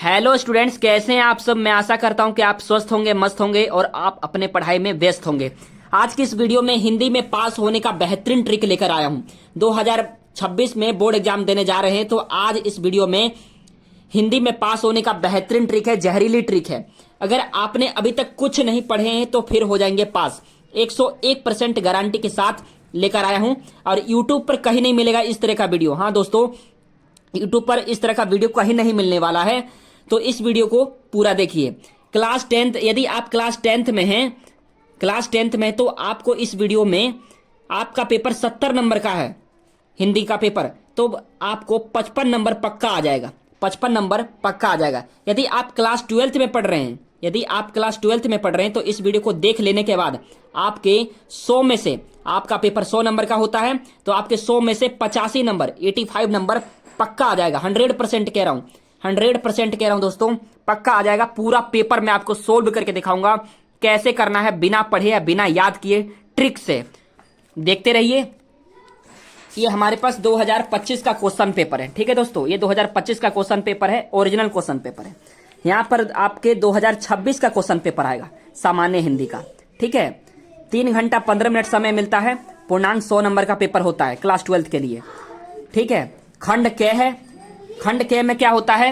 Hello students, कैसे हैं आप सब। मैं आशा करता हूं कि आप स्वस्थ होंगे, मस्त होंगे और आप अपने पढ़ाई में व्यस्त होंगे। आज की इस वीडियो में हिंदी में पास होने का बेहतरीन ट्रिक लेकर आया हूं। 2026 में बोर्ड एग्जाम देने जा रहे हैं, तो आज इस वीडियो में हिंदी में पास होने का बेहतरीन ट्रिक है, जहरीली ट्रिक है। अगर आपने अभी तक कुछ नहीं पढ़े हैं तो फिर हो जाएंगे पास। 101% गारंटी के साथ लेकर आया हूं और यूट्यूब पर कहीं नहीं मिलेगा इस तरह का वीडियो। हाँ दोस्तों, यूट्यूब पर इस तरह का वीडियो कहीं नहीं मिलने वाला है, तो इस वीडियो को पूरा देखिए। क्लास 10th, यदि आप क्लास 10th में हैं, तो आपको इस वीडियो में आपका पेपर 70 नंबर का है हिंदी का पेपर, तो आपको 55 नंबर पक्का आ जाएगा। 55 नंबर पक्का आ जाएगा। यदि आप क्लास 12th में पढ़ रहे हैं, तो इस वीडियो को देख लेने के बाद आपके 100 में से, आपका पेपर 100 नंबर का होता है, तो आपके 100 में से 85 नंबर, 85 नंबर पक्का आ जाएगा। 100% कह रहा हूं, 100% कह रहा हूं दोस्तों, पक्का आ जाएगा। पूरा पेपर मैं आपको सोल्व करके दिखाऊंगा कैसे करना है, बिना पढ़े या बिना याद किए, ट्रिक से। देखते रहिए। ये हमारे पास 2025 का क्वेश्चन पेपर है, ठीक है दोस्तों। ये 2025 का क्वेश्चन पेपर है, ओरिजिनल क्वेश्चन पेपर है। यहां पर आपके 2026 का क्वेश्चन पेपर आएगा, सामान्य हिंदी का, ठीक है। 3 घंटा 15 मिनट समय मिलता है। पूर्णांक 100 नंबर का पेपर होता है क्लास 12th के लिए, ठीक है। खंड क है। खंड क में क्या होता है?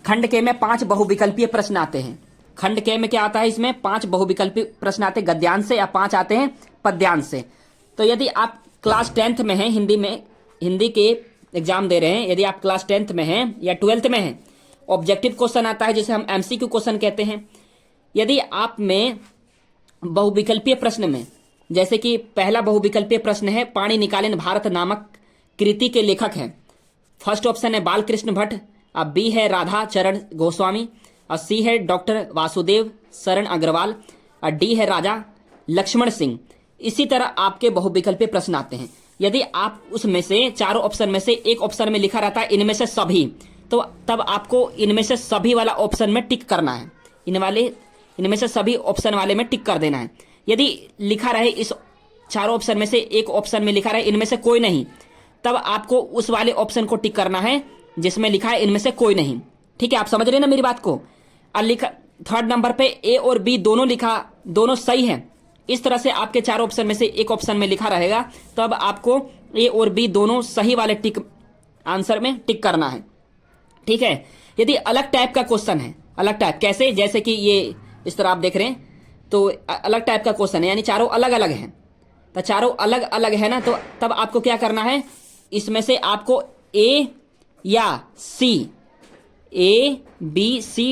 खंड क में 5 बहुविकल्पीय प्रश्न आते हैं। खंड क में क्या आता है? इसमें 5 बहुविकल्पीय प्रश्न आते हैं गद्यांश से, या 5 आते हैं पद्यांश से। तो यदि आप क्लास 10th में हैं, हिंदी के एग्जाम दे रहे हैं, यदि आप क्लास 10th में हैं या 12th में हैं, ऑब्जेक्टिव क्वेश्चन आता है जिसे हम MCQ क्वेश्चन कहते हैं। यदि आप में बहुविकल्पीय प्रश्न में, जैसे कि पहला बहुविकल्पीय प्रश्न है, पानी निकालेन भारत नामक कृति के लेखक हैं। फर्स्ट ऑप्शन है बालकृष्ण भट्ट, अब बी है राधा चरण गोस्वामी, और सी है डॉक्टर वासुदेव शरण अग्रवाल, और डी है राजा लक्ष्मण सिंह। इसी तरह आपके बहुविकल्पीय प्रश्न आते हैं। यदि आप उसमें से, चारों ऑप्शन में से एक ऑप्शन में लिखा रहता है इनमें से सभी, तो तब आपको इनमें से सभी वाला ऑप्शन में टिक करना है। इनमें से सभी ऑप्शन वाले में टिक कर देना है। यदि लिखा रहे इस चारों ऑप्शन में से एक ऑप्शन में लिखा रहे इनमें से कोई नहीं, तब आपको उस वाले ऑप्शन को टिक करना है जिसमें लिखा है इनमें से कोई नहीं, ठीक है। आप समझ रहे हैं ना मेरी बात को। लिखा थर्ड नंबर पे ए और बी दोनों सही है। इस तरह से आपके चारों ऑप्शन में से एक ऑप्शन में लिखा रहेगा, तब आपको ए और बी दोनों सही वाले आंसर में टिक करना है, ठीक है। यदि अलग टाइप का क्वेश्चन है, अलग टाइप कैसे, जैसे कि ये इस तरह आप देख रहे हैं, तो अलग टाइप का क्वेश्चन है, यानी चारों अलग अलग हैं, तो चारों अलग अलग है ना, तो तब आपको क्या करना है, इसमें से आपको ए या सी, ए बी सी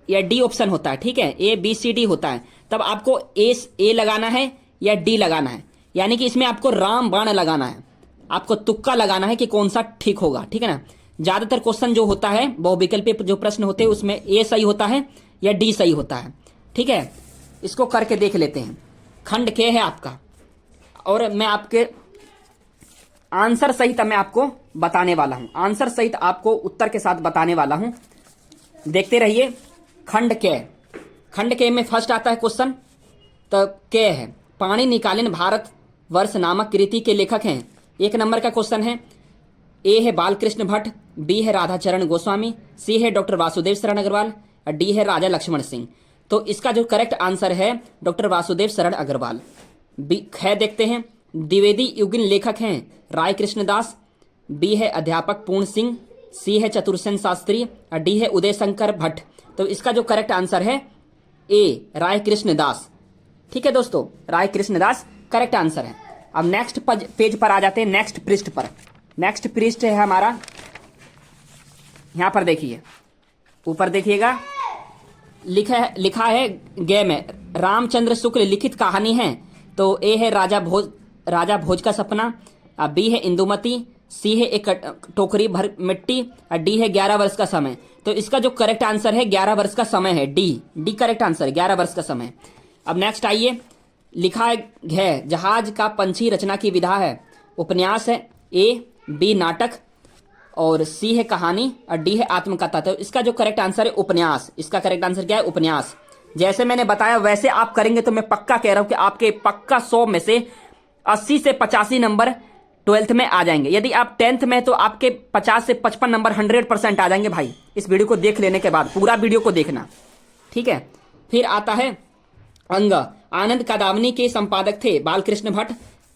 या डी ऑप्शन होता है, ठीक है। ए बी सी डी होता है, तब आपको ए लगाना है या डी लगाना है, यानी कि इसमें आपको राम बाण लगाना है, आपको तुक्का लगाना है कि कौन सा ठीक होगा, ठीक है ना। ज्यादातर क्वेश्चन जो होता है, बहुविकल्पीय जो प्रश्न होते हैं, उसमें ए सही होता है या डी सही होता है, ठीक है। इसको करके देख लेते हैं। खंड के है आपका, और मैं आपके आंसर सहित मैं आपको बताने वाला हूं, आंसर सहित आपको उत्तर के साथ बताने वाला हूं। देखते रहिए। खंड के में फर्स्ट आता है क्वेश्चन, तो के है पानी निकालेन भारत वर्ष नामक कृति के लेखक हैं। 1 नंबर का क्वेश्चन है। ए है बालकृष्ण भट्ट, बी है राधा चरण गोस्वामी, सी है डॉक्टर वासुदेव शरण अग्रवाल, और डी है राजा लक्ष्मण सिंह। तो इसका जो करेक्ट आंसर है डॉक्टर वासुदेव शरण अग्रवाल। है देखते हैं। द्विवेदी युगल लेखक हैं राय कृष्णदास, बी है अध्यापक पूर्ण सिंह, सी है चतुर्सेन शास्त्री, और डी है उदय शंकर भट्ट। तो इसका जो करेक्ट आंसर है ए राय कृष्णदास, ठीक है दोस्तों, राय कृष्णदास करेक्ट आंसर है। अब नेक्स्ट पेज पर आ जाते हैं, नेक्स्ट पृष्ठ पर। नेक्स्ट पृष्ठ है हमारा, यहां पर देखिए, ऊपर देखिएगा, लिखा है गे में रामचंद्र शुक्ल लिखित कहानी है। तो ए है राजा भोज का सपना, बी है इंदुमती, सी है एक टोकरी भर मिट्टी, और डी है 11 वर्ष का समय। तो इसका जो करेक्ट आंसर है 11 वर्ष का समय है, डी करेक्ट आंसर है, 11 वर्ष का समय। अब नेक्स्ट आइए। लिखा है जहाज का पंछी रचना की विधा है। उपन्यास है, ए बी नाटक, और सी है कहानी, और डी है आत्मकथा। तो इसका जो करेक्ट आंसर है उपन्यास। इसका करेक्ट आंसर क्या है? उपन्यास। जैसे मैंने बताया वैसे आप करेंगे तो मैं पक्का कह रहा हूं कि आपके पक्का 100 में से 80 से 85 नंबर 12th में आ जाएंगे। यदि आप 10th में तो आपके 50 से 55 नंबर 100% आ जाएंगे भाई। इस वीडियो को देख लेने के बाद, पूरा वीडियो को देखना, ठीक है। फिर आता है अंग। आनंद कादावनी के संपादक थे बालकृष्ण भट्ट,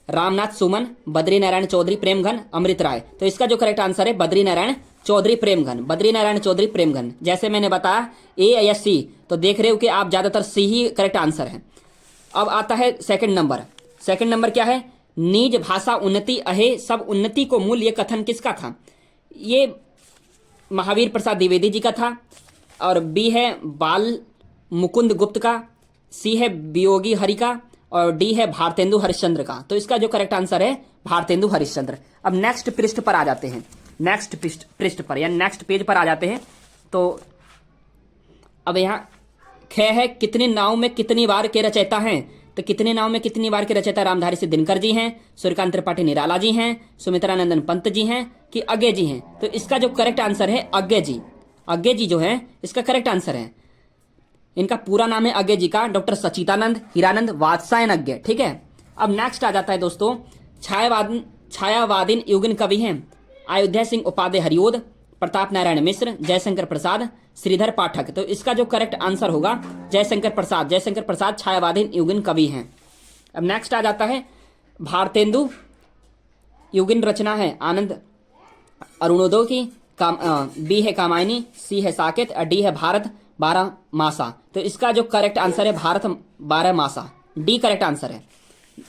रामनाथ सुमन, बद्री नारायण चौधरी प्रेमघन, अमृत राय। तो इसका जो करेक्ट आंसर है बद्री नारायण चौधरी प्रेमघन, बद्री नारायण चौधरी प्रेमघन। जैसे मैंने बताया ए या सी, तो देख रहे हो कि आप ज्यादातर सी ही करेक्ट आंसर है। अब आता है सेकंड नंबर। सेकंड नंबर क्या है? निज भाषा उन्नति अहे सब उन्नति को मूल, ये कथन किसका था? ये महावीर प्रसाद द्विवेदी जी का था। और बी है बाल मुकुंद गुप्त का, सी है वियोगी हरि का, और डी है भारतेंदु हरिश्चंद्र का। तो इसका जो करेक्ट आंसर है भारतेंदु हरिश्चंद्र। अब नेक्स्ट पृष्ठ पर आ जाते हैं, नेक्स्ट पृष्ठ पर या नेक्स्ट पेज पर आ जाते हैं। तो अब यहाँ ख है कितने नाव में कितनी बार के रचयिता हैं? तो कितने नाव में कितनी बार के रचयिता रामधारी से दिनकर जी हैं, सूर्यकांत त्रिपाठी निराला जी हैं, सुमित्रा नंदन पंत जी हैं कि अज्ञे जी हैं? तो इसका जो करेक्ट आंसर है अज्ञे जी। अज्ञे जी जो है इसका करेक्ट आंसर है। इनका पूरा नाम है अज्ञे जी का, डॉक्टर सचिदानंद हीरानंद वात्सायन अज्ञे, ठीक है। अब नेक्स्ट आ जाता है दोस्तों, छायावादीन युगन कवि हैं अयोध्या सिंह उपाध्याय हरिओद, प्रताप नारायण मिश्र, जयशंकर प्रसाद, श्रीधर पाठक। तो इसका जो करेक्ट आंसर होगा जयशंकर प्रसाद। जयशंकर प्रसाद छायावादीन युगन कवि हैं। अब नेक्स्ट आ जाता है भारतेंदु युगन रचना है आनंद अरुणोदय की, बी है कामायनी, सी है साकेत, और डी है भारत 12 मासा। तो इसका जो करेक्ट आंसर है भारत 12 मासा, डी करेक्ट आंसर है।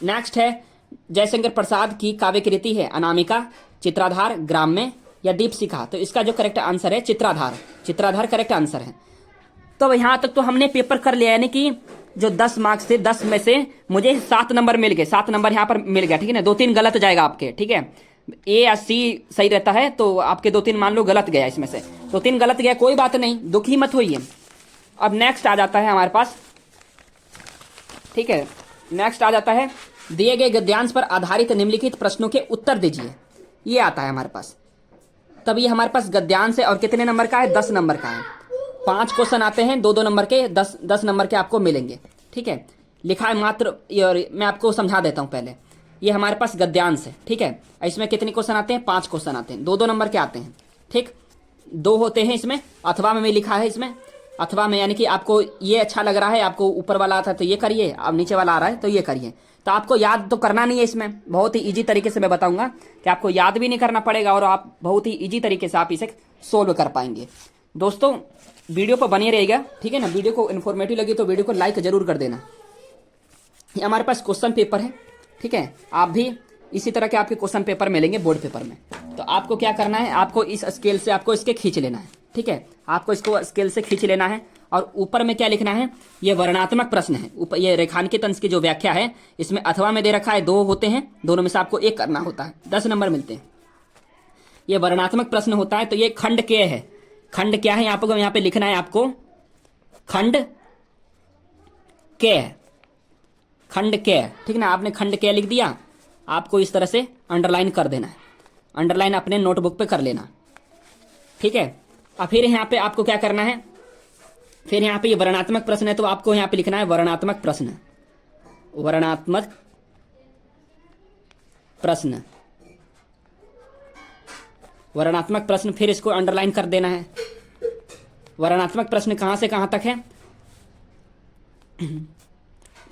नेक्स्ट है जयशंकर प्रसाद की काव्य कृति है अनामिका, चित्राधार, ग्राम्य या दीपशिखा। तो इसका जो करेक्ट आंसर है चित्राधार। चित्राधार करेक्ट आंसर है। तो यहां तक तो हमने पेपर कर लिया, यानी कि जो 10 मार्क्स थे 10 में से मुझे 7 नंबर मिल गए। 7 नंबर यहां पर मिल गया, ठीक है ना। 2-3 गलत जाएगा आपके, ठीक है। ए या सी सही रहता है तो आपके 2-3 मान लो गलत गया, इसमें से 2-3 गलत गया, कोई बात नहीं, दुखी मत होइए। अब नेक्स्ट आ जाता है हमारे पास, ठीक है, नेक्स्ट आ जाता है दिए गए गद्यांश पर आधारित निम्नलिखित प्रश्नों के उत्तर दीजिए। ये आता है हमारे पास। तब ये हमारे पास गद्यांश है और कितने नंबर का है? 10 नंबर का है। 5 क्वेश्चन आते हैं, 2-2 नंबर के, 10 नंबर के आपको मिलेंगे, ठीक है। लिखा है मात्र, मैं आपको समझा देता हूं पहले। ये हमारे पास गद्यांश है, ठीक है। इसमें कितने क्वेश्चन आते हैं? 5 क्वेश्चन आते हैं, 2-2 नंबर के आते हैं, ठीक। 2 होते हैं इसमें, अथवा में लिखा है इसमें, अथवा में यानी कि आपको ये अच्छा लग रहा है, आपको ऊपर वाला आता है तो ये करिए, अब नीचे वाला आ रहा है तो ये करिए। तो आपको याद तो करना नहीं है इसमें, बहुत ही इजी तरीके से मैं बताऊंगा कि आपको याद भी नहीं करना पड़ेगा और आप बहुत ही इजी तरीके से आप इसे सोल्व कर पाएंगे। दोस्तों वीडियो पर बने रहेगा, ठीक है ना। वीडियो को इन्फॉर्मेटिव लगी तो वीडियो को लाइक जरूर कर देना। ये हमारे पास क्वेश्चन पेपर है, ठीक है। आप भी इसी तरह के आपके क्वेश्चन पेपर मिलेंगे बोर्ड पेपर में। तो आपको क्या करना है, आपको इस स्केल से आपको इसके खींच लेना है, ठीक है। आपको इसको स्केल से खींच लेना है और ऊपर में क्या लिखना है? ये वर्णात्मक प्रश्न है। ऊपर ये रेखांकित अंश की जो व्याख्या है इसमें अथवा में दे रखा है 2 होते हैं, दोनों में से आपको 1 करना होता है, 10 नंबर मिलते हैं। ये वर्णात्मक प्रश्न होता है। तो ये खंड के है। खंड क्या है आपको यहाँ पे लिखना है, आपको खंड के, खंड के, ठीक ना। आपने खंड के लिख दिया, आपको इस तरह से अंडरलाइन कर देना है। अंडरलाइन अपने नोटबुक पे कर लेना, ठीक है। और फिर यहाँ पे आपको क्या करना है, फिर यहाँ पे ये वर्णात्मक प्रश्न है तो आपको यहाँ पे लिखना है वर्णात्मक प्रश्न, वर्णात्मक प्रश्न, वर्णात्मक प्रश्न। फिर इसको अंडरलाइन कर देना है। वर्णात्मक प्रश्न कहां से कहां तक है?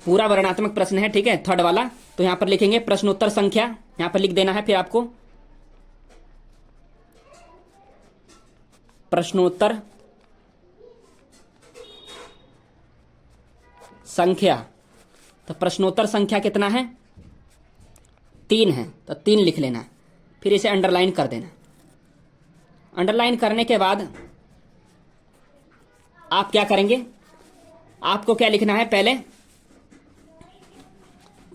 पूरा वर्णात्मक प्रश्न है, ठीक है, 3rd वाला। तो यहां पर लिखेंगे प्रश्नोत्तर संख्या, यहां पर लिख देना है। फिर आपको प्रश्नोत्तर संख्या, तो प्रश्नोत्तर संख्या कितना है? 3 है, तो 3 लिख लेना है। फिर इसे अंडरलाइन कर देना। अंडरलाइन करने के बाद आप क्या करेंगे, आपको क्या लिखना है,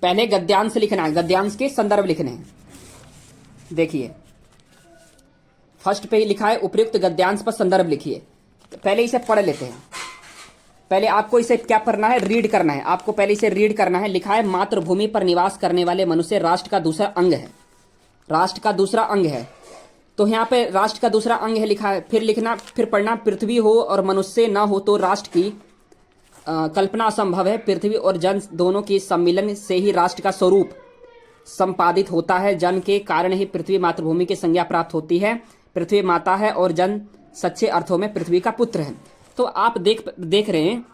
पहले गद्यांश लिखना है, गद्यांश के संदर्भ लिखने हैं। देखिए फर्स्ट पे लिखा है उपयुक्त गद्यांश पर संदर्भ लिखिए। पहले इसे पढ़ लेते हैं। पहले आपको इसे क्या करना है, रीड करना है। आपको पहले इसे रीड करना है। लिखा है मातृभूमि पर निवास करने वाले मनुष्य राष्ट्र का दूसरा अंग है। राष्ट्र का दूसरा अंग है, तो यहाँ पे राष्ट्र का दूसरा अंग है लिखा है। फिर लिखना, फिर पढ़ना, पृथ्वी हो और मनुष्य न हो तो राष्ट्र की कल्पना असंभव है। पृथ्वी और जन दोनों की सम्मिलन से ही राष्ट्र का स्वरूप संपादित होता है। जन के कारण ही पृथ्वी मातृभूमि की संज्ञा प्राप्त होती है। पृथ्वी माता है और जन सच्चे अर्थों में पृथ्वी का पुत्र है। तो आप देख रहे हैं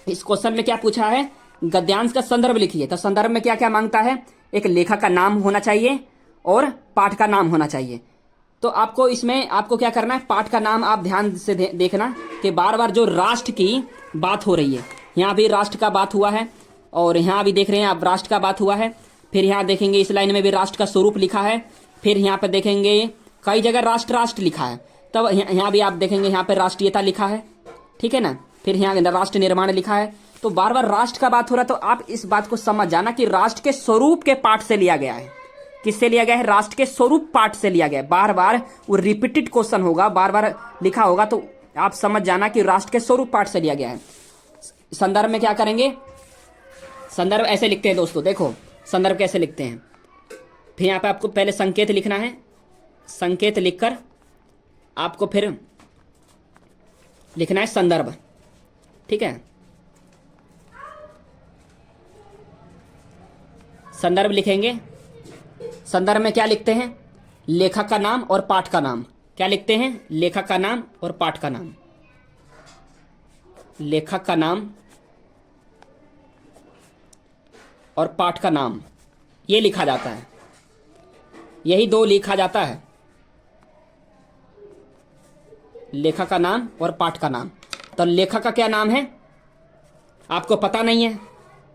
इस क्वेश्चन में क्या पूछा है, गद्यांश का संदर्भ लिखिए। तो संदर्भ में क्या क्या मांगता है, एक लेखक का नाम होना चाहिए और पाठ का नाम होना चाहिए। तो आपको इसमें आपको क्या करना है, पाठ का नाम आप ध्यान से देखना कि बार बार जो राष्ट्र की बात हो रही है, यहाँ भी राष्ट्र का बात हुआ है और यहाँ भी देख रहे हैं आप राष्ट्र का बात हुआ है। फिर यहाँ देखेंगे इस लाइन में भी राष्ट्र का स्वरूप लिखा है। फिर यहाँ पे देखेंगे कई जगह राष्ट्र राष्ट्र लिखा है। तब यहाँ भी आप देखेंगे यहाँ पे राष्ट्रीयता लिखा है, ठीक है ना। फिर यहाँ राष्ट्र निर्माण लिखा है। तो बार बार राष्ट्र का बात हो रहा है, तो आप इस बात को समझ जाना कि राष्ट्र के स्वरूप के पाठ से लिया गया है। किससे लिया गया है, राष्ट्र के स्वरूप पाठ से लिया गया है। बार बार वो रिपीटेड क्वेश्चन होगा, बार बार लिखा होगा, तो आप समझ जाना कि राष्ट्र के स्वरूप पाठ से लिया गया है। संदर्भ में क्या करेंगे, संदर्भ ऐसे लिखते हैं दोस्तों, देखो संदर्भ कैसे लिखते हैं। फिर यहाँ पे आपको पहले संकेत लिखना है, संकेत लिखकर आपको फिर लिखना है संदर्भ, ठीक है। संदर्भ लिखेंगे, संदर्भ में क्या लिखते हैं, लेखक का नाम और पाठ का नाम। क्या लिखते हैं, लेखक का नाम और पाठ का नाम। लेखक का नाम और पाठ का नाम ये लिखा जाता है, यही दो लिखा जाता है, लेखक का नाम और पाठ का नाम। तो लेखक का क्या नाम है आपको पता नहीं है,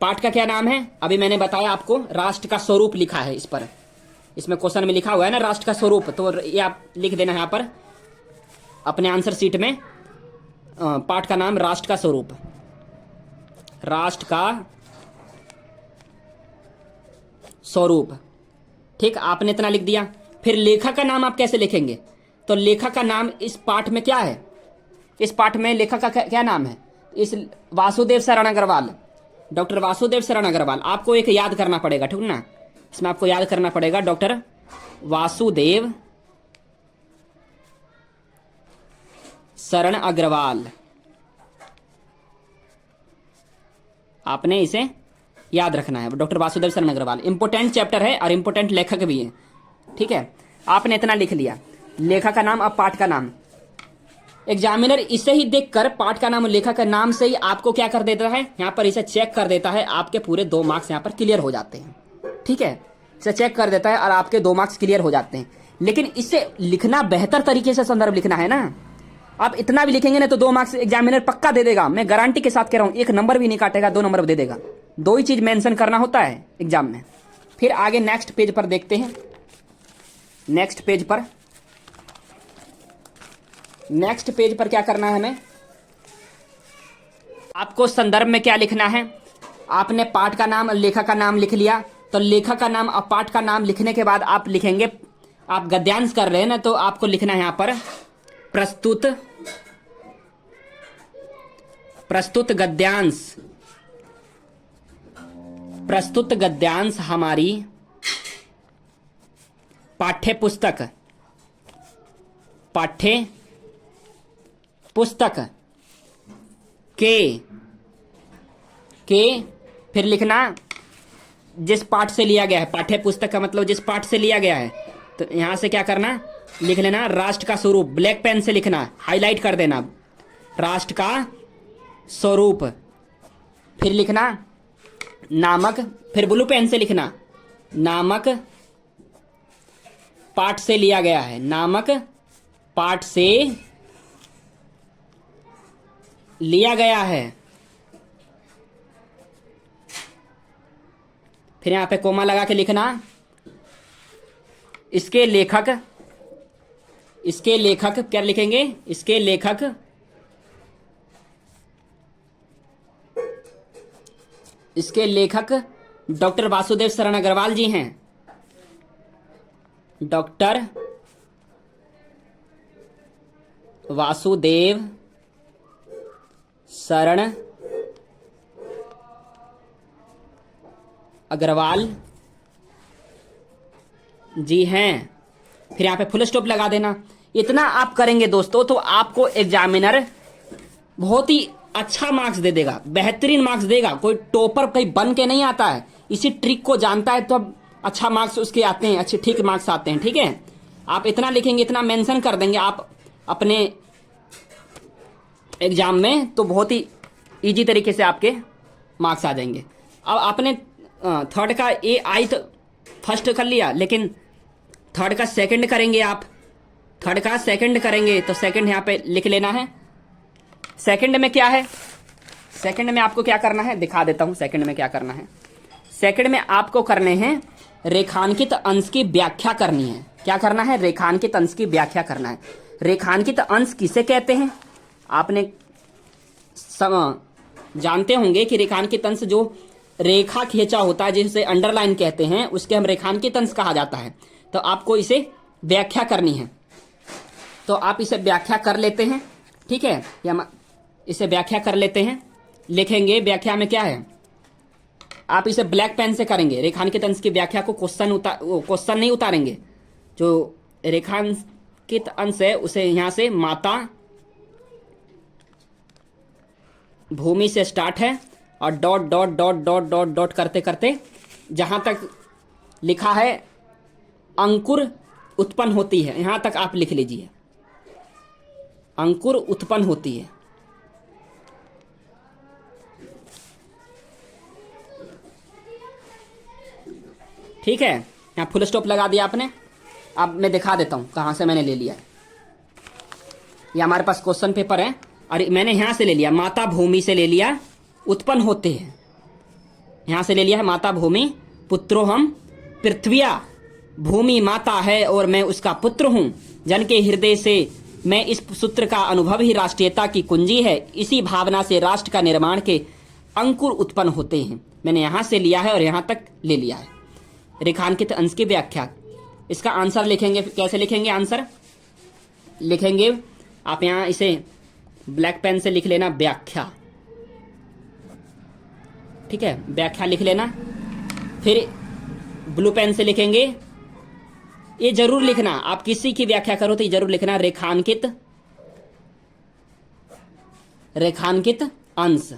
पाठ का क्या नाम है अभी मैंने बताया आपको, राष्ट्र का स्वरूप लिखा है इस पर, इसमें क्वेश्चन में लिखा हुआ है ना राष्ट्र का स्वरूप, तो ये आप लिख देना यहाँ पर अपने आंसर शीट में, पाठ का नाम राष्ट्र का स्वरूप, राष्ट्र का स्वरूप, ठीक। आपने इतना लिख दिया। फिर लेखक का नाम आप कैसे लिखेंगे, तो लेखक का नाम इस पाठ में क्या है, इस पाठ में लेखक का क्या नाम है, इस वासुदेव शरण अग्रवाल, डॉक्टर वासुदेव शरण अग्रवाल। आपको एक याद करना पड़ेगा, ठीक ना, इसमें आपको याद करना पड़ेगा डॉक्टर वासुदेव शरण अग्रवाल, आपने इसे याद रखना है, डॉक्टर वासुदेव शरण अग्रवाल। इंपोर्टेंट चैप्टर है और इंपोर्टेंट लेखक भी है, ठीक है। आपने इतना लिख लिया, लेखक का नाम अब पाठ का नाम। एग्जामिनर इसे ही देखकर पाठ का नाम और लेखक का नाम से ही आपको क्या कर देता है, यहाँ पर इसे चेक कर देता है, आपके पूरे 2 मार्क्स यहाँ पर क्लियर हो जाते हैं, ठीक है। इसे चेक कर देता है और आपके 2 मार्क्स क्लियर हो जाते हैं। लेकिन इसे लिखना बेहतर तरीके से संदर्भ लिखना है ना, आप इतना भी लिखेंगे ना तो 2 मार्क्स एग्जामिनर पक्का दे देगा, मैं गारंटी के साथ कह रहा हूँ, 1 नंबर भी नहीं काटेगा, 2 नंबर दे देगा। 2 ही चीज मेंशन करना होता है एग्जाम में। फिर आगे नेक्स्ट पेज पर देखते हैं, नेक्स्ट पेज पर क्या करना है हमें, आपको संदर्भ में क्या लिखना है, आपने पाठ का नाम और लेखक का नाम लिख लिया, तो लेखक का नाम और पाठ का नाम लिखने के बाद आप लिखेंगे, आप गद्यांश कर रहे हैं ना, तो आपको लिखना है यहाँ पर प्रस्तुत गद्यांश हमारी पाठ्य पुस्तक के फिर लिखना जिस पाठ से लिया गया है, पाठ्य पुस्तक का मतलब जिस पाठ से लिया गया है, तो यहां से क्या करना, लिख लेना राष्ट्र का स्वरूप, ब्लैक पेन से लिखना, हाईलाइट कर देना राष्ट्र का स्वरूप। फिर लिखना नामक, फिर ब्लू पेन से लिखना नामक पाठ से लिया गया है, नामक पाठ से लिया गया है। फिर यहां पे कोमा लगा के लिखना इसके लेखक क्या लिखेंगे, इसके लेखक डॉक्टर वासुदेव शरण अग्रवाल जी हैं, डॉक्टर वासुदेव शरण अग्रवाल जी हैं। फिर यहाँ पे फुल स्टॉप लगा देना। इतना आप करेंगे दोस्तों तो आपको एग्जामिनर बहुत ही अच्छा मार्क्स दे देगा, बेहतरीन मार्क्स देगा। कोई टॉपर कहीं बन के नहीं आता है, इसी ट्रिक को जानता है तो अब अच्छा मार्क्स उसके आते हैं, अच्छे ठीक मार्क्स आते हैं। ठीक है, आप इतना लिखेंगे, इतना मेंशन कर देंगे, आप अपने एग्जाम में, तो बहुत ही इजी तरीके से आपके मार्क्स आ जाएंगे। अब आपने थर्ड का ए आई तो फर्स्ट कर लिया, लेकिन थर्ड का सेकंड करेंगे आप, थर्ड का सेकंड करेंगे तो सेकंड यहाँ पे लिख लेना है। सेकंड में क्या है, सेकंड में आपको क्या करना है दिखा देता हूं। सेकंड में क्या करना है, सेकंड में आपको करने हैं रेखांकित अंश की व्याख्या करनी है। क्या करना है, रेखांकित अंश की व्याख्या करना है। रेखांकित अंश किसे कहते हैं, आपने जानते होंगे कि रेखांकित अंश जो रेखा खींचा होता है, जिसे अंडरलाइन कहते हैं, उसके हम रेखांकित अंश कहा जाता है। तो आपको इसे व्याख्या करनी है, तो आप इसे व्याख्या कर लेते हैं। ठीक है, या इसे व्याख्या कर लेते हैं, लिखेंगे व्याख्या में क्या है। आप इसे ब्लैक पेन से करेंगे, रेखांकित अंश की व्याख्या को क्वेश्चन नहीं उतारेंगे। जो रेखांकित अंश है उसे यहां से माता भूमि से स्टार्ट है और dot dot dot dot dot dot करते करते जहां तक लिखा है अंकुर उत्पन्न होती है, यहां तक आप लिख लीजिए, अंकुर उत्पन्न होती है। ठीक है, यहां फुल स्टॉप लगा दिया आपने। अब मैं दिखा देता हूं कहां से मैंने ले लिया। ये हमारे पास क्वेश्चन पेपर है और मैंने यहां से ले लिया, माता भूमि से ले लिया, उत्पन्न होते हैं, यहां से ले लिया है माता भूमि। पुत्रो हम पृथ्विया, भूमि माता है और मैं उसका पुत्र हूं, जन के हृदय से मैं इस सूत्र का अनुभव ही राष्ट्रीयता की कुंजी है, इसी भावना से राष्ट्र का निर्माण के अंकुर उत्पन्न होते हैं। मैंने यहां से लिया है और यहां तक ले लिया है। रेखांकित अंश की व्याख्या, इसका आंसर लिखेंगे, कैसे लिखेंगे आंसर लिखेंगे आप, यहां इसे ब्लैक पेन से लिख लेना व्याख्या। ठीक है, व्याख्या लिख लेना, फिर ब्लू पेन से लिखेंगे, ये जरूर लिखना, आप किसी की व्याख्या करो तो ये जरूर लिखना रेखांकित अंश,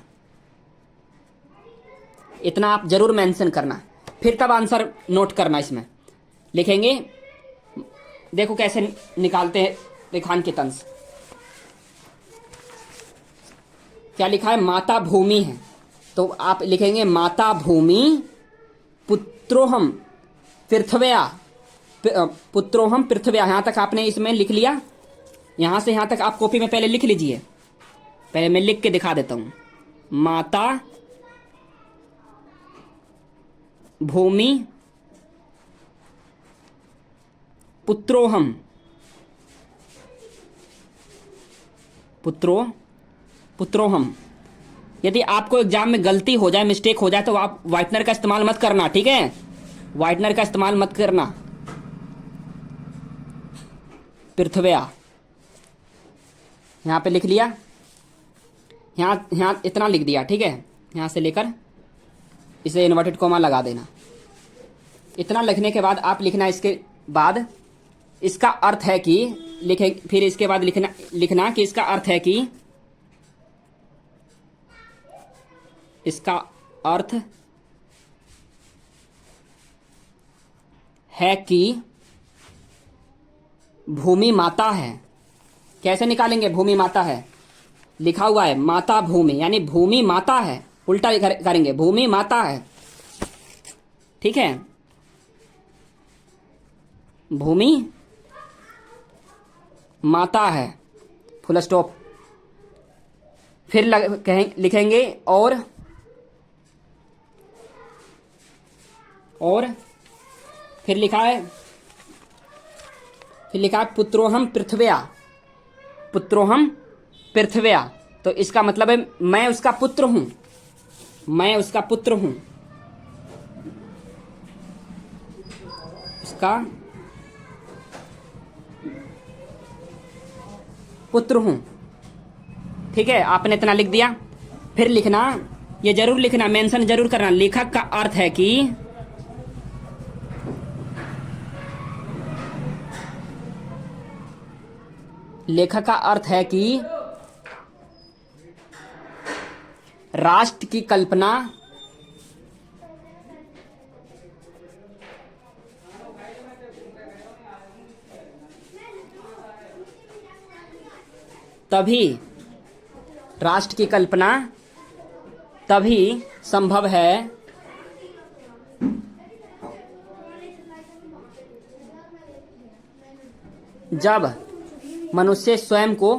इतना आप जरूर मेंशन करना, फिर तब आंसर नोट करना। इसमें लिखेंगे, देखो कैसे निकालते हैं रेखांकित अंश। क्या लिखा है, माता भूमि है, तो आप लिखेंगे माता भूमि पुत्रोहम पृथ्व्या, पुत्रोहम पृथ्व्या, यहां तक आपने इसमें लिख लिया। यहां से यहां तक आप कॉपी में पहले लिख लीजिए, पहले मैं लिख के दिखा देता हूं। माता भूमि पुत्रोहम, पुत्रोहम। यदि आपको एग्जाम में गलती हो जाए, मिस्टेक हो जाए, तो आप व्हाइटनर का इस्तेमाल मत करना। ठीक है, व्हाइटनर का इस्तेमाल मत करना। पृथ्व्या यहां पे लिख लिया, यहां इतना लिख दिया। ठीक है, यहां से लेकर इसे इन्वर्टेड कॉमा लगा देना। इतना लिखने के बाद आप लिखना, इसके बाद इसका अर्थ है कि लिखे, फिर इसके बाद लिखना कि इसका अर्थ है कि, इसका अर्थ है कि भूमि माता है। कैसे निकालेंगे, भूमि माता है, लिखा हुआ है माता भूमि, यानी भूमि माता है, उल्टा करेंगे, भूमि माता है। ठीक है, भूमि माता है, फुल स्टॉप। फिर लिखेंगे और फिर लिखा है पुत्रोहम पृथ्व्या, पुत्रोहम पृथ्व्या, तो इसका मतलब है मैं उसका पुत्र हूं, मैं उसका पुत्र हूं, उसका पुत्र हूं। ठीक है, आपने इतना लिख दिया। फिर लिखना, ये जरूर लिखना, मेंशन जरूर करना, लेखक का अर्थ है कि, लेखक का अर्थ है कि राष्ट्र की कल्पना तभी राष्ट्र की कल्पना तभी संभव है जब मनुष्य स्वयं को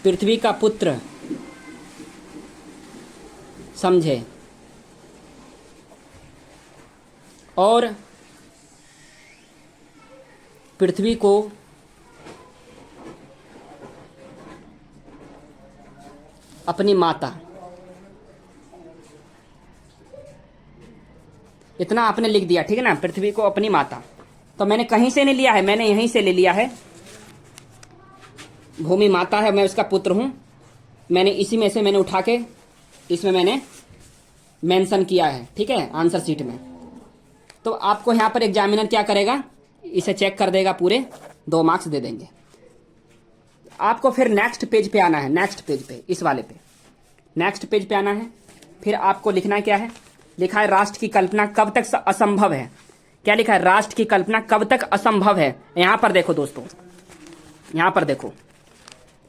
पृथ्वी का पुत्र समझे और पृथ्वी को अपनी माता, इतना आपने लिख दिया, ठीक है ना, पृथ्वी को अपनी माता। तो मैंने कहीं से नहीं लिया है, मैंने यहीं से ले लिया है। भूमि माता है, मैं उसका पुत्र हूं, मैंने इसी में से मैंने उठा के इसमें मैंने मेंशन किया है, ठीक है, आंसर शीट में। तो आपको यहां पर एग्जामिनर क्या करेगा, इसे चेक कर देगा, पूरे 2 मार्क्स दे देंगे। आपको फिर नेक्स्ट पेज पे आना है, नेक्स्ट पेज पे, इस वाले पे नेक्स्ट पेज पे आना है। फिर आपको लिखना क्या है, लिखा है राष्ट्र की कल्पना कब तक असंभव है। क्या लिखा है, राष्ट्र की कल्पना कब तक असंभव है। यहां पर देखो दोस्तों, यहां पर देखो,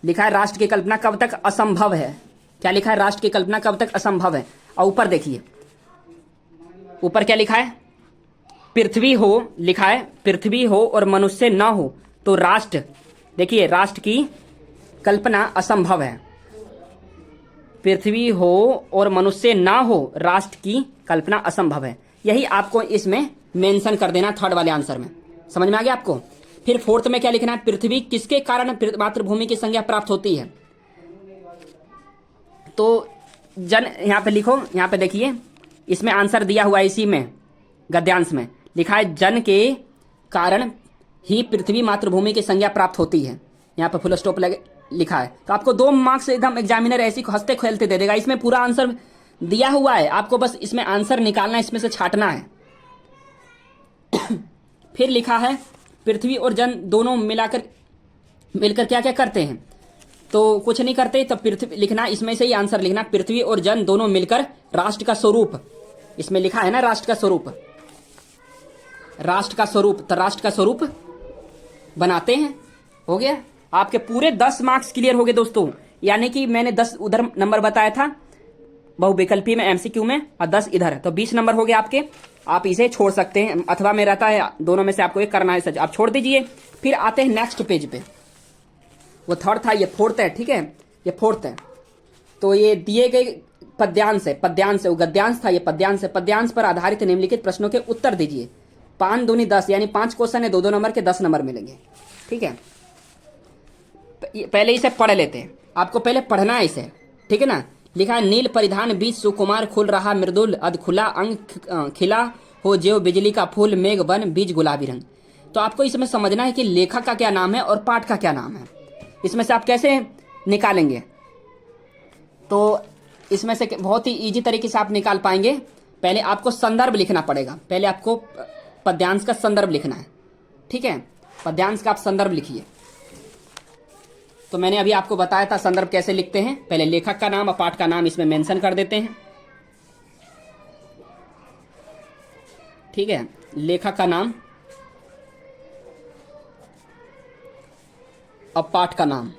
लिखा है राष्ट्र की कल्पना कब तक असंभव है। क्या लिखा है, राष्ट्र की कल्पना कब तक असंभव है। और ऊपर देखिए, ऊपर क्या लिखा है, पृथ्वी हो, लिखा है पृथ्वी हो और मनुष्य न हो तो राष्ट्र, देखिए राष्ट्र की कल्पना असंभव है। पृथ्वी हो और मनुष्य ना हो, राष्ट्र की कल्पना असंभव है। यही आपको इसमें मेंशन कर देना, थर्ड वाले आंसर में। समझ में आ गया आपको। फिर फोर्थ में क्या लिखना है, पृथ्वी किसके कारण मातृभूमि की संज्ञा प्राप्त होती है। तो जन, यहां पे लिखो, यहां पे देखिए, इसमें आंसर दिया हुआ है, इसी में गद्यांश में लिखा है जन के कारण ही पृथ्वी मातृभूमि की संज्ञा प्राप्त होती है। यहाँ पे फुल स्टॉप लगे लिखा है। तो आपको 2 मार्क्स एकदम एग्जामिनर ऐसी हंसते खेलते दे देगा। इसमें पूरा आंसर दिया हुआ है, आपको बस इसमें आंसर निकालना, इसमें से छांटना है। फिर लिखा है पृथ्वी और जन दोनों मिलकर क्या क्या करते हैं। तो कुछ नहीं करते, तो पृथ्वी लिखना, इसमें से ही आंसर लिखना, पृथ्वी और जन दोनों मिलकर राष्ट्र का स्वरूप, इसमें लिखा है ना राष्ट्र का स्वरूप, राष्ट्र का स्वरूप, तो राष्ट्र का स्वरूप बनाते हैं। हो गया, आपके पूरे 10 मार्क्स क्लियर हो गए दोस्तों। यानी कि मैंने 10 उधर नंबर बताया था बहुविकल्पी में, एमसीक्यू में, और 10 इधर, तो 20 नंबर हो गए आपके। आप इसे छोड़ सकते हैं, अथवा में रहता है, दोनों में से आपको एक करना है, सच आप छोड़ दीजिए। फिर आते हैं नेक्स्ट पेज पे, वो थर्ड था, ये फोर्थ है, ठीक है, ये फोर्थ है। तो ये दिए गए पद्यांश है, पद्यांश है, वो गद्यांश था, ये पद्यांश है। पद्यांश पर आधारित निम्नलिखित प्रश्नों के उत्तर दीजिए। 5 दूनी 10, यानी 5 क्वेश्चन है, 2-2 नंबर के 10 नंबर मिलेंगे, ठीक है। पहले इसे पढ़ लेते हैं, आपको पहले पढ़ना है इसे, ठीक है ना। लिखा है नील परिधान बीच सुकुमार खुल रहा मृदुल अधखुला अंग खिला हो ज्यो बिजली का फूल मेघ बन बीज गुलाबी रंग। तो आपको इसमें समझना है कि लेखक का क्या नाम है और पाठ का क्या नाम है। इसमें से आप कैसे निकालेंगे, तो इसमें से बहुत ही इजी तरीके से आप निकाल पाएंगे। पहले आपको संदर्भ लिखना पड़ेगा, पहले आपको पद्यांश का संदर्भ लिखना है, ठीक है। पद्यांश का आप संदर्भ लिखिए। तो मैंने अभी आपको बताया था संदर्भ कैसे लिखते हैं। पहले लेखक का नाम और पाठ का नाम इसमें मेंशन कर देते हैं, ठीक है। लेखक का नाम और पाठ का नाम,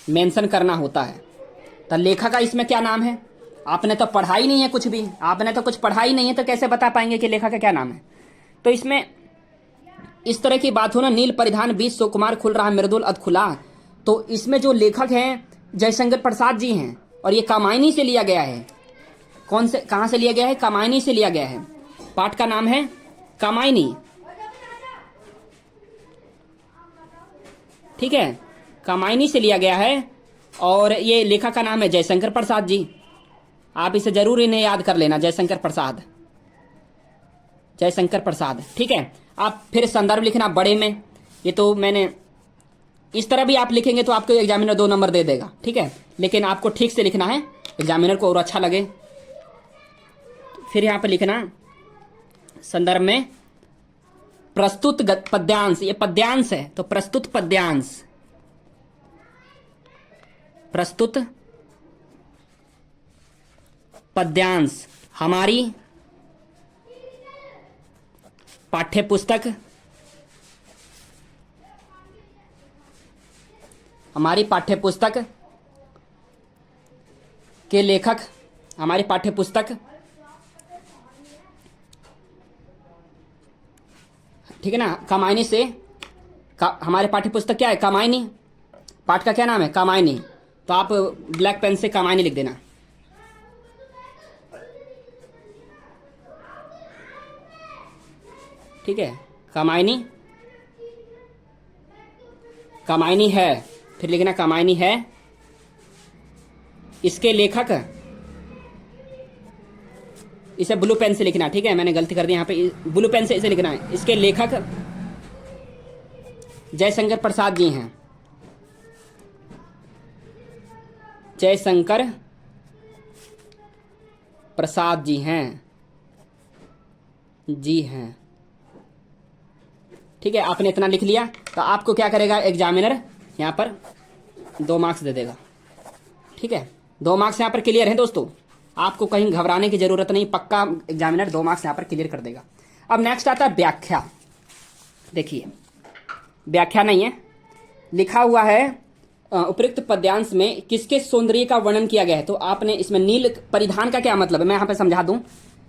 मेंशन करना होता है। तो लेखक का इसमें क्या नाम है, आपने तो पढ़ा ही नहीं है कुछ भी, आपने तो कुछ पढ़ा ही नहीं है, तो कैसे बता पाएंगे कि लेखक का क्या नाम है। तो इसमें इस तरह की बात हो ना, नील परिधान बीच सुकुमार खुल रहा मृदुल अधखुला, तो इसमें जो लेखक हैं जयशंकर प्रसाद जी हैं, और ये कामायनी से लिया गया है। कौन से, कहां से लिया गया है, कामायनी से लिया गया है। पाठ का नाम है कामायनी, ठीक है, कामायनी से लिया गया है। और ये लेखक का नाम है जयशंकर प्रसाद जी। आप इसे जरूर इन्हें याद कर लेना, जयशंकर प्रसाद, जयशंकर प्रसाद, ठीक है। आप फिर संदर्भ लिखना बड़े में, ये तो मैंने इस तरह भी आप लिखेंगे तो आपको एग्जामिनर 2 नंबर दे देगा, ठीक है। लेकिन आपको ठीक से लिखना है, एग्जामिनर को और अच्छा लगे। फिर यहाँ पे लिखना संदर्भ में प्रस्तुत पद्यांश, ये पद्यांश है तो प्रस्तुत पद्यांश, प्रस्तुत पद्यांश हमारी पाठ्यपुस्तक के लेखक हमारी पाठ्यपुस्तक, ठीक है ना, कामायनी से हमारे पाठ्यपुस्तक क्या है, कामायनी। पाठ का क्या नाम है, कामायनी। तो आप ब्लैक पेन से कामायनी लिख देना। ठीक है, कामायनी, कामायनी है, फिर लिखना कामायनी है। इसके लेखक, इसे ब्लू पेन से लिखना। ठीक है, मैंने गलती कर दी यहाँ पे, ब्लू पेन से इसे लिखना है। इसके लेखक जयशंकर प्रसाद जी हैं। जयशंकर प्रसाद जी हैं, जी हैं। ठीक है, आपने इतना लिख लिया तो आपको क्या करेगा एग्जामिनर, यहाँ पर 2 मार्क्स दे देगा। ठीक है, 2 मार्क्स यहाँ पर क्लियर है दोस्तों, आपको कहीं घबराने की जरूरत नहीं, पक्का एग्जामिनर 2 मार्क्स यहाँ पर क्लियर कर देगा। अब नेक्स्ट आता है व्याख्या। देखिए, व्याख्या नहीं है, लिखा हुआ है उपयुक्त पद्यांश में किसके सौंदर्य का वर्णन किया गया है। तो आपने इसमें नील परिधान का क्या मतलब है, मैं यहाँ पे समझा दूं।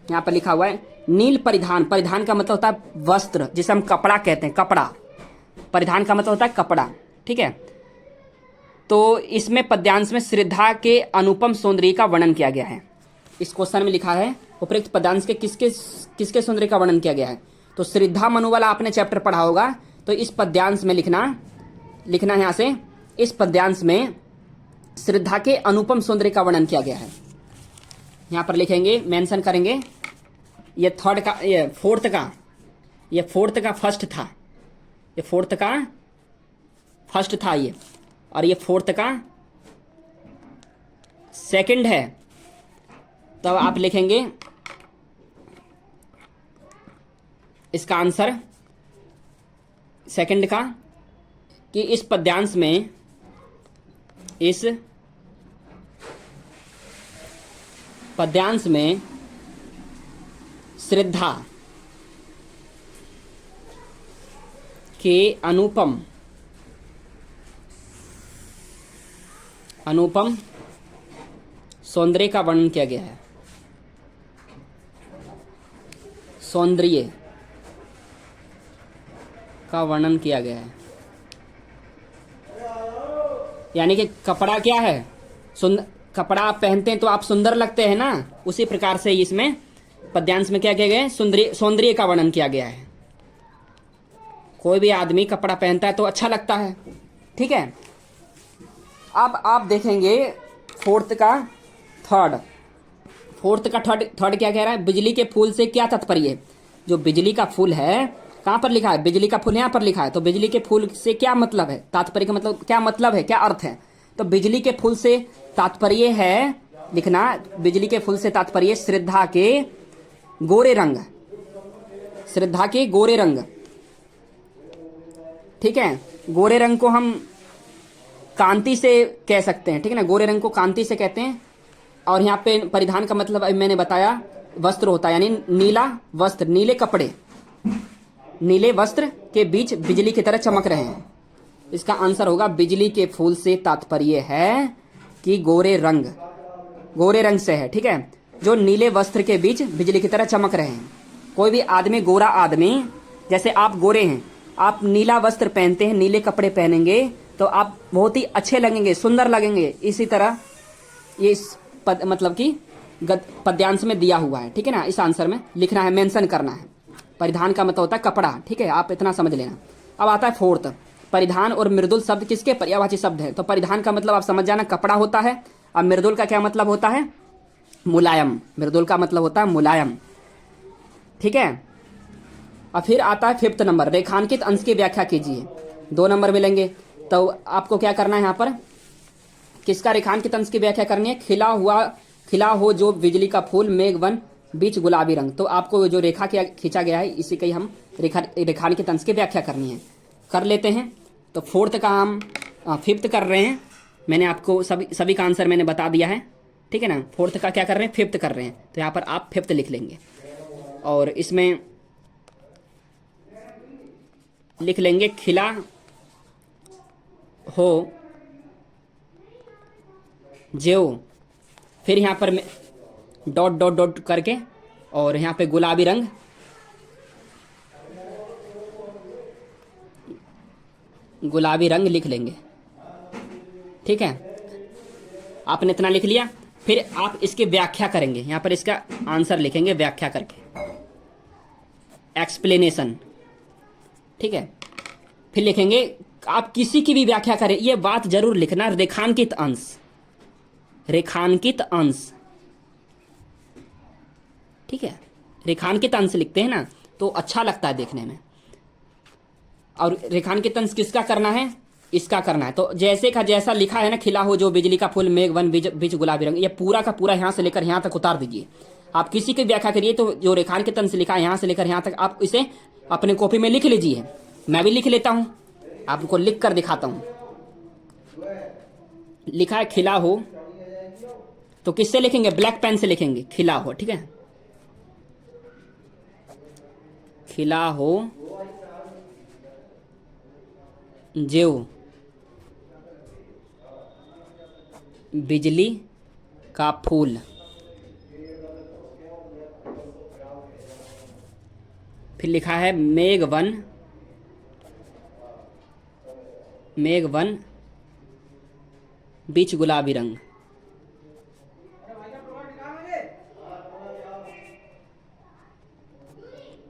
यहाँ पर लिखा हुआ है नील परिधान, परिधान का मतलब होता है वस्त्र, जिसे हम कपड़ा कहते हैं, कपड़ा। परिधान का मतलब होता है कपड़ा। ठीक है, तो इसमें पद्यांश में श्रद्धा के अनुपम सौंदर्य का वर्णन किया गया है। इस क्वेश्चन में लिखा है उपयुक्त पद्यांश के किसके सौंदर्य का वर्णन किया गया है। तो श्रद्धा मनु वाला आपने चैप्टर पढ़ा होगा, तो इस पद्यांश में लिखना है यहाँ से, इस पद्यांश में श्रद्धा के अनुपम सौंदर्य का वर्णन किया गया है। यहाँ पर लिखेंगे, मेंशन करेंगे, ये थर्ड का, ये फोर्थ का फर्स्ट था, ये फोर्थ का फर्स्ट था ये, और ये फोर्थ का सेकंड है। तब आप लिखेंगे इसका आंसर सेकंड का, कि इस पद्यांश में, इस पद्यांश में श्रद्धा के अनुपम सौंदर्य का वर्णन किया गया है। सौंदर्य का वर्णन किया गया है, यानी कि कपड़ा क्या है, कपड़ा आप पहनते हैं तो आप सुंदर लगते हैं ना, उसी प्रकार से इसमें पद्यांश में क्या किया गया है, सौंदर्य का वर्णन किया गया है। कोई भी आदमी कपड़ा पहनता है तो अच्छा लगता है। ठीक है, अब आप देखेंगे फोर्थ का थर्ड क्या कह रहा है, बिजली के फूल से क्या तात्पर्य है। जो बिजली का फूल है, कहाँ पर लिखा है, बिजली का फूल यहाँ पर लिखा है, तो बिजली के फूल से क्या मतलब है, तात्पर्य का मतलब क्या मतलब है, क्या अर्थ है। तो बिजली के फूल से तात्पर्य है, लिखना, बिजली के फूल से तात्पर्य श्रद्धा के गोरे रंग, श्रद्धा के गोरे रंग। ठीक है, गोरे रंग को हम कांति से कह सकते हैं। ठीक है ना, गोरे रंग को कांति से कहते हैं। और यहाँ पे परिधान का मतलब मैंने बताया वस्त्र होता है, यानी नीला वस्त्र, नीले कपड़े, नीले वस्त्र के बीच बिजली की तरह चमक रहे हैं। इसका आंसर होगा बिजली के फूल से तात्पर्य है कि गोरे रंग से है। ठीक है, जो नीले वस्त्र के बीच बिजली की तरह चमक रहे हैं। कोई भी आदमी, गोरा आदमी, जैसे आप गोरे हैं, आप नीला वस्त्र पहनते हैं, नीले कपड़े पहनेंगे तो आप बहुत ही अच्छे लगेंगे, सुंदर लगेंगे। इसी तरह ये इस मतलब कि पद्यांश में दिया हुआ है। ठीक है ना, इस आंसर में लिखना है, मेंशन करना है। परिधान का मतलब होता है कपड़ा। ठीक है, आप इतना समझ लेना। अब आता है फोर्थ, परिधान और मृदुल शब्द किसके पर्यायवाची शब्द है। तो परिधान का मतलब आप समझ जाना, कपड़ा होता है। अब मृदुल का क्या मतलब होता है, मुलायम। मृदुल का मतलब होता है मुलायम। ठीक है, और फिर आता है फिफ्थ नंबर, रेखांकित अंश की व्याख्या कीजिए। 2 नंबर मिलेंगे, तो आपको क्या करना है, यहाँ पर किसका रेखांकित अंश की व्याख्या करनी है, खिला हो जो बिजली का फूल, मेघवन बीच गुलाबी रंग। तो आपको जो रेखा खींचा गया है, इसी की हम रेखांकित अंश की व्याख्या करनी है। कर लेते हैं। तो फोर्थ का हम फिफ्थ कर रहे हैं, मैंने आपको सभी का आंसर मैंने बता दिया है, ठीक है ना। फोर्थ का क्या कर रहे हैं, फिफ्थ कर रहे हैं, तो यहाँ पर आप फिफ्थ लिख लेंगे और इसमें लिख लेंगे खिला हो ज्यो, फिर यहाँ पर डॉट डॉट डॉट करके और यहाँ पे गुलाबी रंग, गुलाबी रंग लिख लेंगे, ठीक है। आपने इतना लिख लिया, फिर आप इसकी व्याख्या करेंगे, यहाँ पर इसका आंसर लिखेंगे व्याख्या करके, एक्सप्लेनेशन, ठीक है। फिर लिखेंगे, आप किसी की भी व्याख्या करें, ये बात जरूर लिखना, रेखांकित अंश, रेखांकित अंश, ठीक है। रेखांकित अंश लिखते हैं ना तो अच्छा लगता है देखने में। और रेखांकित अंश किसका करना है, इसका करना है। तो जैसे का जैसा लिखा है ना, खिला हो जो बिजली का फूल मेघ वन बीच गुलाबी रंग, ये पूरा का पूरा यहाँ से लेकर यहाँ तक उतार दीजिए। आप किसी की व्याख्या करिए तो जो रेखांकित अंश लिखा है यहाँ से लेकर यहाँ तक आप इसे अपने कॉपी में लिख लीजिए। मैं भी लिख लेता हूँ, आपको लिख कर दिखाता हूँ। लिखा है खिला हो, तो किससे लिखेंगे, ब्लैक पेन से लिखेंगे, खिला हो, ठीक है। खिला हो ज्यो बिजली का फूल, फिर लिखा है मेघवन, मेघवन बीच गुलाबी रंग,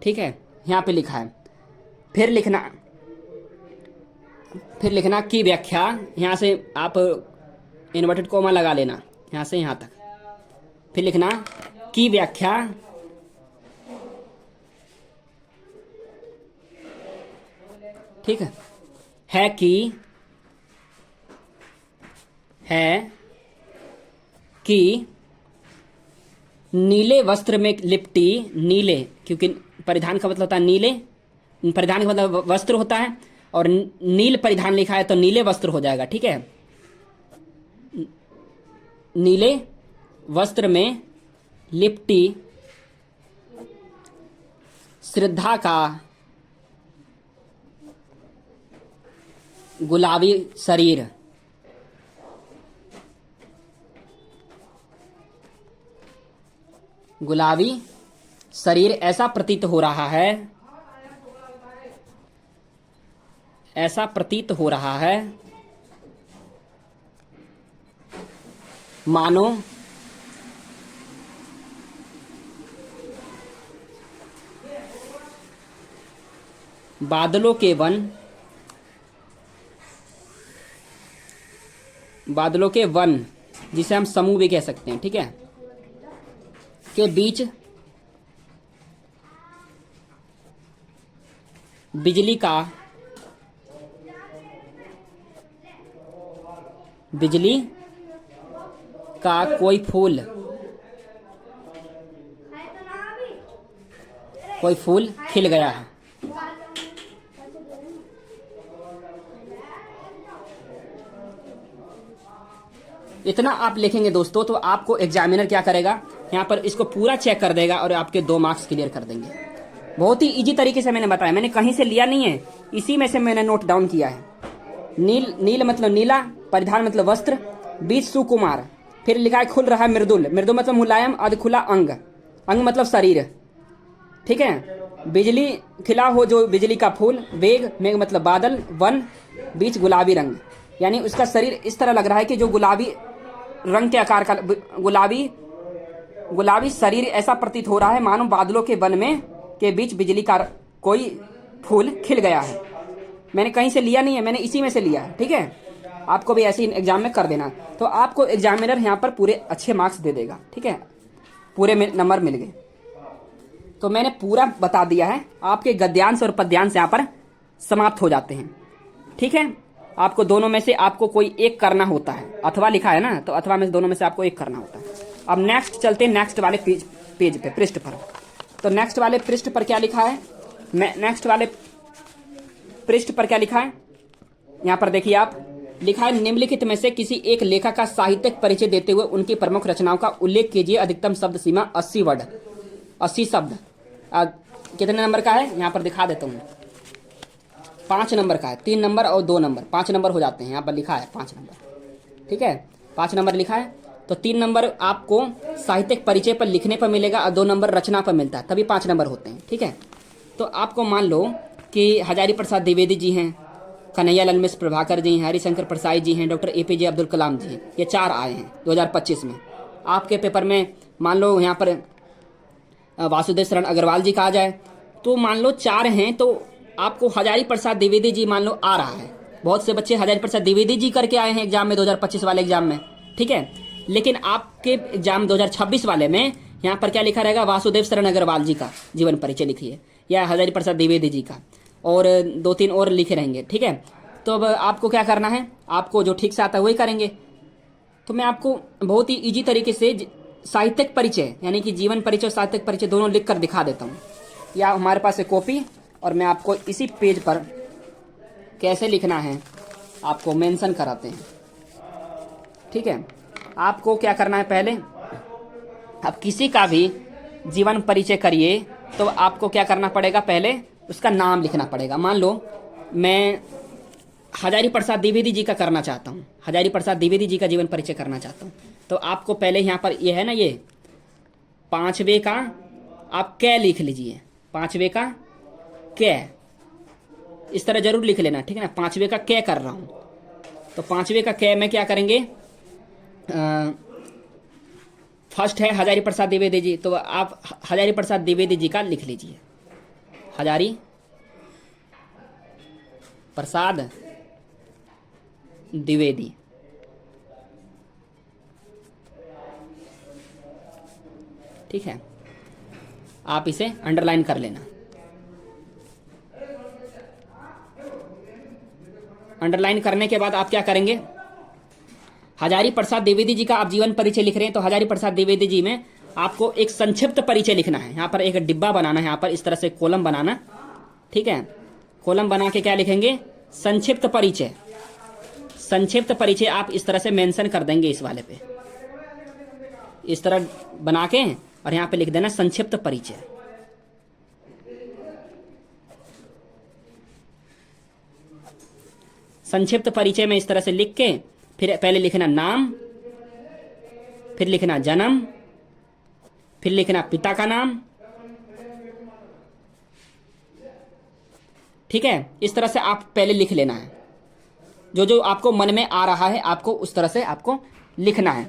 ठीक है। यहाँ पे लिखा है, फिर लिखना की व्याख्या, यहाँ से आप इन्वर्टेड कोमा लगा लेना यहाँ से यहाँ तक, फिर लिखना की व्याख्या ठीक है कि नीले वस्त्र में लिपटी, नीले क्योंकि परिधान का मतलब होता है नीले, परिधान का मतलब वस्त्र होता है और नील परिधान लिखा है तो नीले वस्त्र हो जाएगा, ठीक है। नीले वस्त्र में लिपटी श्रद्धा का गुलाबी शरीर, गुलाबी शरीर ऐसा प्रतीत हो रहा है, ऐसा प्रतीत हो रहा है मानो बादलों के वन जिसे हम समूह भी कह सकते हैं, ठीक है, के बीच बिजली का कोई फूल खिल गया है। इतना आप लिखेंगे दोस्तों तो आपको एग्जामिनर क्या करेगा, यहाँ पर इसको पूरा चेक कर देगा और आपके 2 मार्क्स क्लियर कर देंगे। बहुत ही इजी तरीके से मैंने बताया, मैंने कहीं से लिया नहीं है, इसी में से मैंने नोट डाउन किया है। नील मतलब नीला, परिधान मतलब वस्त्र, बीच सुकुमार, फिर लिखा है खुल रहा है मृदुल, मृदुल मतलब मुलायम, अध खुला अंग, अंग मतलब शरीर, ठीक है। बिजली खिला हो जो बिजली का फूल, मेघ मतलब बादल, वन बीच गुलाबी रंग, यानी उसका शरीर इस तरह लग रहा है कि जो गुलाबी रंग के आकार का गुलाबी शरीर ऐसा प्रतीत हो रहा है मानो बादलों के वन में के बीच बिजली का कोई फूल खिल गया है। मैंने कहीं से लिया नहीं है, मैंने इसी में से लिया है, ठीक है। आपको भी ऐसे ही एग्जाम में कर देना, तो आपको एग्जामिनर यहाँ पर पूरे अच्छे मार्क्स दे देगा, ठीक है, पूरे नंबर मिल गए। तो मैंने पूरा बता दिया है, आपके गद्यांश और पद्यांश यहाँ पर समाप्त हो जाते हैं, ठीक है। आपको दोनों में से आपको कोई एक करना होता है, अथवा लिखा है ना, तो अथवा में दोनों में से आपको एक करना होता है। अब नेक्स्ट चलते हैं, नेक्स्ट वाले पेज पे, पृष्ठ पर। तो नेक्स्ट वाले पृष्ठ पर क्या लिखा है, नेक्स्ट वाले पृष्ठ पर क्या लिखा है, यहाँ पर देखिए आप, लिखा है निम्नलिखित में से किसी एक लेखक का साहित्यिक परिचय देते हुए उनकी प्रमुख रचनाओं का उल्लेख कीजिए। अधिकतम शब्द सीमा 80 वर्ड, 80 शब्द। कितने नंबर का है यहाँ पर दिखा देता हूँ। 5 नंबर का है, 3 नंबर और 2 नंबर, 5 नंबर हो जाते हैं। यहाँ पर लिखा है 5 नंबर, ठीक है, 5 नंबर लिखा है। तो 3 नंबर आपको साहित्यिक परिचय पर लिखने पर मिलेगा और 2 नंबर रचना पर मिलता है, तभी 5 नंबर होते हैं, ठीक है। तो आपको मान लो कि हजारी प्रसाद द्विवेदी जी हैं, कन्हैयालाल मिश्र प्रभाकर जी हैं, हरिशंकर प्रसाद जी हैं, डॉक्टर APJ अब्दुल कलाम जी हैं। ये 4 आए हैं 2025 में। आपके पेपर में मान लो यहाँ पर वासुदेव शरण अग्रवाल जी का आ जाए, तो मान लो 4 हैं, तो आपको हजारी प्रसाद द्विवेदी जी मान लो आ रहा है। बहुत से बच्चे हजारी प्रसाद द्विवेदी जी करके आए हैं एग्जाम में, 2025 वाले एग्जाम में, ठीक है। लेकिन आपके एग्जाम 2026 वाले में यहाँ पर क्या लिखा रहेगा, वासुदेव शरण अग्रवाल जी का जीवन परिचय लिखिए, या हजारी प्रसाद द्विवेदी जी का, और 2-3 और लिखे रहेंगे, ठीक है। तो अब आपको क्या करना है, आपको जो ठीक से आता है वही करेंगे। तो मैं आपको बहुत ही ईजी तरीके से साहित्यिक परिचय यानी कि जीवन परिचय और साहित्यिक परिचय दोनों लिख कर दिखा देता हूँ। या हमारे पास है कॉपी, और मैं आपको इसी पेज पर कैसे लिखना है आपको मेंशन कराते हैं, ठीक है। आपको क्या करना है, पहले आप किसी का भी जीवन परिचय करिए तो आपको क्या करना पड़ेगा, पहले उसका नाम लिखना पड़ेगा। मान लो मैं हजारी प्रसाद द्विवेदी जी का करना चाहता हूँ, हजारी प्रसाद द्विवेदी जी का जीवन परिचय करना चाहता हूँ, तो आपको पहले यहाँ पर ये है ना, ये 5वें का आप कै लिख लीजिए, 5वें का कै, इस तरह जरूर लिख लेना, ठीक है ना। 5वें का कै कर रहा हूँ, तो 5वें का कै में क्या करेंगे, फर्स्ट है हजारी प्रसाद द्विवेदी जी, तो आप हजारी प्रसाद द्विवेदी जी का लिख लीजिए, हजारी प्रसाद द्विवेदी, ठीक है। आप इसे अंडरलाइन कर लेना। अंडरलाइन करने के बाद आप क्या करेंगे, हजारी प्रसाद द्विवेदी जी का आप जीवन परिचय लिख रहे हैं, तो हजारी प्रसाद द्विवेदी जी में आपको एक संक्षिप्त परिचय लिखना है। यहाँ पर एक डिब्बा बनाना है, यहाँ पर इस तरह से कॉलम बनाना, ठीक है। कॉलम बना के क्या लिखेंगे, संक्षिप्त परिचय। संक्षिप्त परिचय आप इस तरह से मेंशन कर देंगे, इस वाले पे इस तरह बना के, और यहाँ पे लिख देना संक्षिप्त परिचय। संक्षिप्त परिचय में इस तरह से लिख के फिर पहले लिखना नाम, फिर लिखना जन्म, फिर लिखना पिता का नाम, ठीक है। इस तरह से आप पहले लिख लेना है, जो जो आपको मन में आ रहा है आपको उस तरह से आपको लिखना है।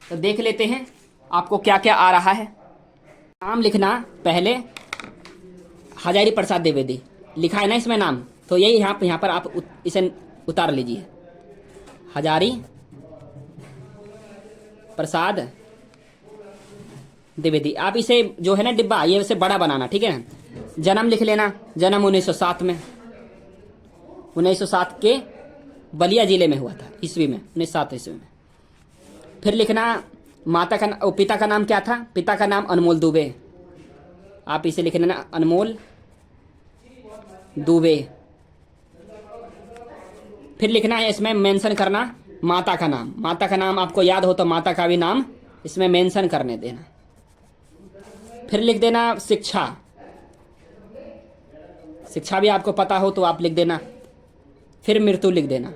तो देख लेते हैं आपको क्या क्या आ रहा है। नाम लिखना पहले हजारी प्रसाद द्विवेदी लिखा है ना इसमें नाम, तो यही यहाँ पर आप इसे उतार लीजिए, हजारी प्रसाद द्विवेदी। आप इसे जो है ना डिब्बा, ये इसे बड़ा बनाना, ठीक है ना। जन्म लिख लेना, जन्म 1907 में, 1907 के बलिया जिले में हुआ था, ईस्वी में, 1907 ईस्वी में। फिर लिखना माता का, पिता का नाम क्या था, पिता का नाम अनमोल दुबे, आप इसे लिख लेना अनमोल दुबे। फिर लिखना है इसमें मेंशन करना माता का नाम, माता का नाम आपको याद हो तो माता का भी नाम इसमें मेंशन करने देना। फिर लिख देना शिक्षा, शिक्षा भी आपको पता हो तो आप लिख देना। फिर मृत्यु लिख देना,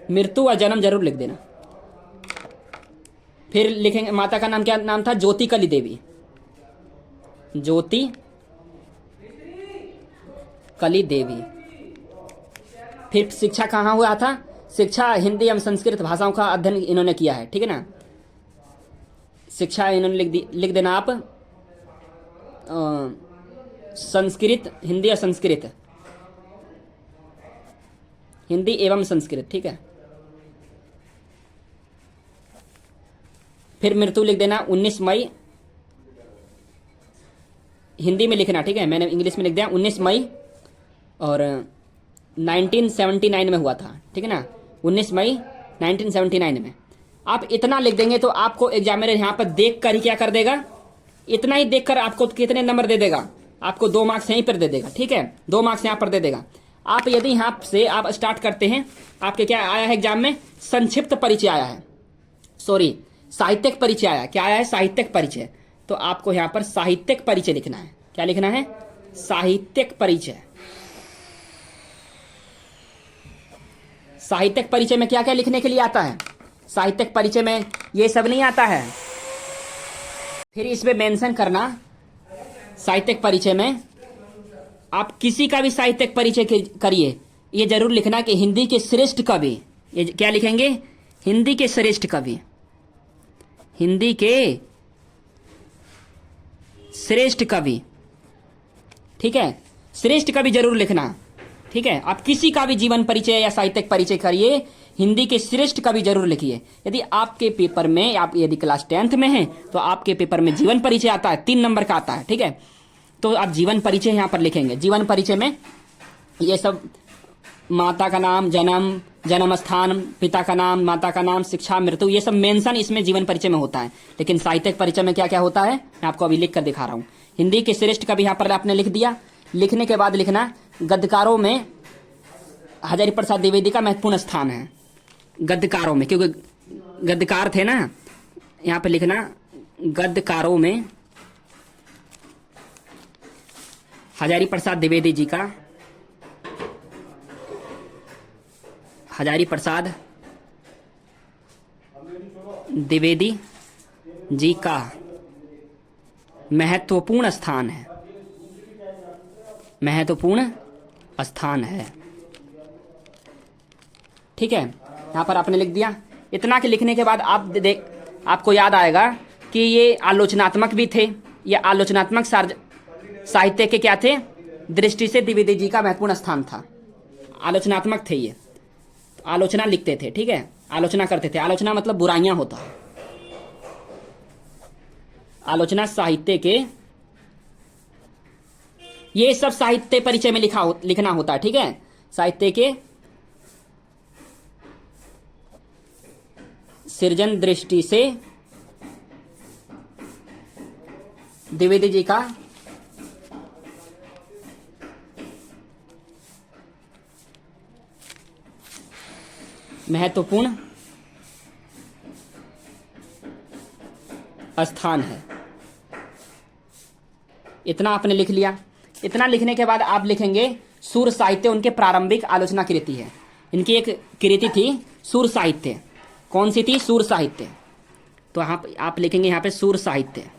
मृत्यु और जन्म जरूर लिख देना। फिर लिखेंगे माता का नाम, क्या नाम था, ज्योति कली देवी, ज्योति कली देवी। फिर शिक्षा कहाँ हुआ था, शिक्षा हिंदी एवं संस्कृत भाषाओं का अध्ययन इन्होंने किया है, ठीक है ना। शिक्षा इन्होंने लिख देना आप संस्कृत, हिंदी और संस्कृत, हिंदी एवं संस्कृत, ठीक है। फिर मृत्यु लिख देना 19 मई, हिंदी में लिखना, ठीक है, मैंने इंग्लिश में लिख दिया 19 मई और 1979 में हुआ था, ठीक है ना, 19 मई 1979 में। आप इतना लिख देंगे तो आपको एग्जामिनर यहाँ पर देख कर ही क्या कर देगा, इतना ही देखकर आपको कितने नंबर दे देगा, आपको 2 मार्क्स यहीं पर दे देगा, ठीक है, 2 मार्क्स यहाँ पर दे देगा। आप यदि यहाँ से आप स्टार्ट करते हैं, आपके क्या आया है एग्जाम में, संक्षिप्त परिचय आया है, सॉरी साहित्यिक परिचय आया, क्या आया है, साहित्यिक परिचय। तो आपको यहाँ पर साहित्यिक परिचय लिखना है। क्या लिखना है, साहित्यिक परिचय। साहित्यिक परिचय में क्या क्या लिखने के लिए आता है, साहित्यिक परिचय में ये सब नहीं आता है। फिर इसमें मेंशन करना, साहित्यिक परिचय में आप किसी का भी साहित्यिक परिचय करिए, ये जरूर लिखना कि हिंदी के श्रेष्ठ कवि, ये क्या लिखेंगे, हिंदी के श्रेष्ठ कवि, हिंदी के श्रेष्ठ कवि, ठीक है, श्रेष्ठ कवि जरूर लिखना, ठीक है। आप किसी का भी जीवन परिचय या साहित्यिक परिचय करिए, हिंदी के श्रेष्ठ कवि जरूर लिखिए। यदि आपके पेपर में, आप यदि क्लास 10th में हैं तो आपके पेपर में जीवन परिचय आता है, 3 नंबर का आता है, ठीक है। तो आप जीवन परिचय यहां पर लिखेंगे। जीवन परिचय में ये सब माता का नाम, जन्म, जन्म स्थान, पिता का नाम, माता का नाम, शिक्षा, मृत्यु, ये सब मेंशन इसमें जीवन परिचय में होता है। लेकिन साहित्यिक परिचय में क्या क्या होता है, मैं आपको अभी लिख कर दिखा रहा हूं। हिंदी के श्रेष्ठ कवि यहां पर आपने लिख दिया। लिखने के बाद लिखना, गद्यकारों में हजारी प्रसाद द्विवेदी का महत्वपूर्ण स्थान है। गद्यकारों में, क्योंकि गद्यकार थे ना, यहां पर लिखना गद्यकारों में हजारी प्रसाद द्विवेदी जी का, हजारी प्रसाद द्विवेदी जी का महत्वपूर्ण स्थान है, महत्वपूर्ण स्थान है, ठीक है। यहां पर आपने लिख दिया। इतना के लिखने के बाद आपको याद आएगा कि ये आलोचनात्मक भी थे, ये आलोचनात्मक साहित्य के क्या थे, दृष्टि से द्विवेदी जी का महत्वपूर्ण स्थान था, आलोचनात्मक थे ये, आलोचना लिखते थे, ठीक है, आलोचना करते थे। आलोचना मतलब बुराइयां होता है, आलोचना साहित्य के, ये सब साहित्य परिचय में लिखना होता है, ठीक है। साहित्य के सृजन दृष्टि से द्विवेदी जी का महत्वपूर्ण स्थान है। इतना आपने लिख लिया। इतना लिखने के बाद आप लिखेंगे सूर साहित्य, उनके प्रारंभिक आलोचना कृति है। इनकी एक कृति थी सूर साहित्य। कौन सी थी, सूर साहित्य। तो आप लिखेंगे यहाँ पे सूर साहित्य।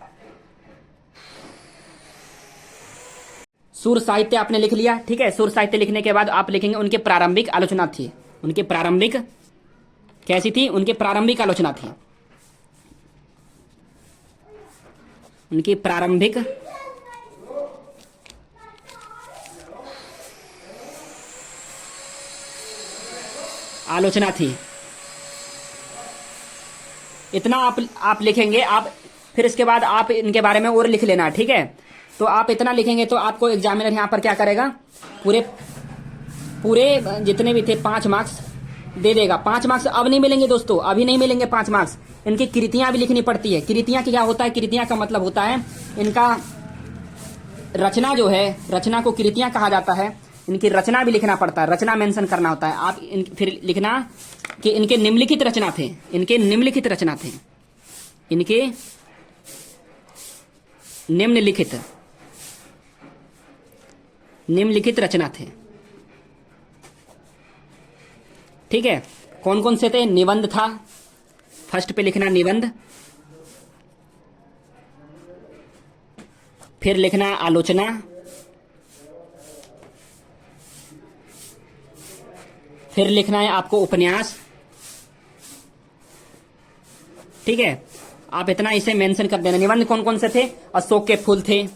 सूर साहित्य आपने लिख लिया, ठीक है। सूर साहित्य लिखने के बाद आप लिखेंगे उनके प्रारंभिक आलोचना थी। उनके प्रारंभिक कैसी थी, उनके प्रारंभिक आलोचना थी, उनकी प्रारंभिक आलोचना थी। इतना आप लिखेंगे। आप फिर इसके बाद आप इनके बारे में और लिख लेना, ठीक है। तो आप इतना लिखेंगे तो आपको एग्जामिनर यहाँ पर क्या करेगा, पूरे जितने भी थे 5 मार्क्स दे देगा। 5 मार्क्स अब नहीं मिलेंगे दोस्तों, अभी नहीं मिलेंगे 5 मार्क्स। इनकी कृतियां भी लिखनी पड़ती है। कृतियां क्या होता है, कृतियां का मतलब होता है इनका रचना जो है, रचना को कृतियां कहा जाता है। इनकी रचना भी लिखना पड़ता है, रचना मेंशन करना होता है। आप फिर लिखना कि इनके निम्नलिखित रचना थे, इनके निम्नलिखित रचना थे, इनके निम्नलिखित रचना थे, ठीक है। कौन कौन से थे, निबंध था, फर्स्ट पे लिखना निबंध, फिर लिखना आलोचना, फिर लिखना है आपको उपन्यास, ठीक है। आप इतना इसे मेंशन कर देना। निबंध कौन कौन से थे, अशोक के फूल थे,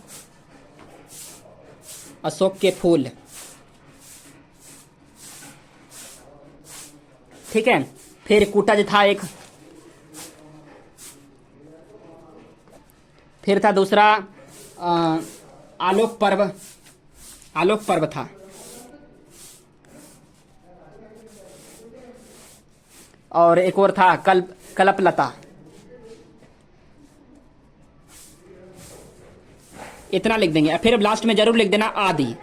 अशोक के फूल, ठीक है। फिर कूटज था एक, फिर था दूसरा आलोक पर्व, आलोक पर्व था, और एक और था कल्पलता। इतना लिख देंगे। फिर लास्ट में जरूर लिख देना आदि,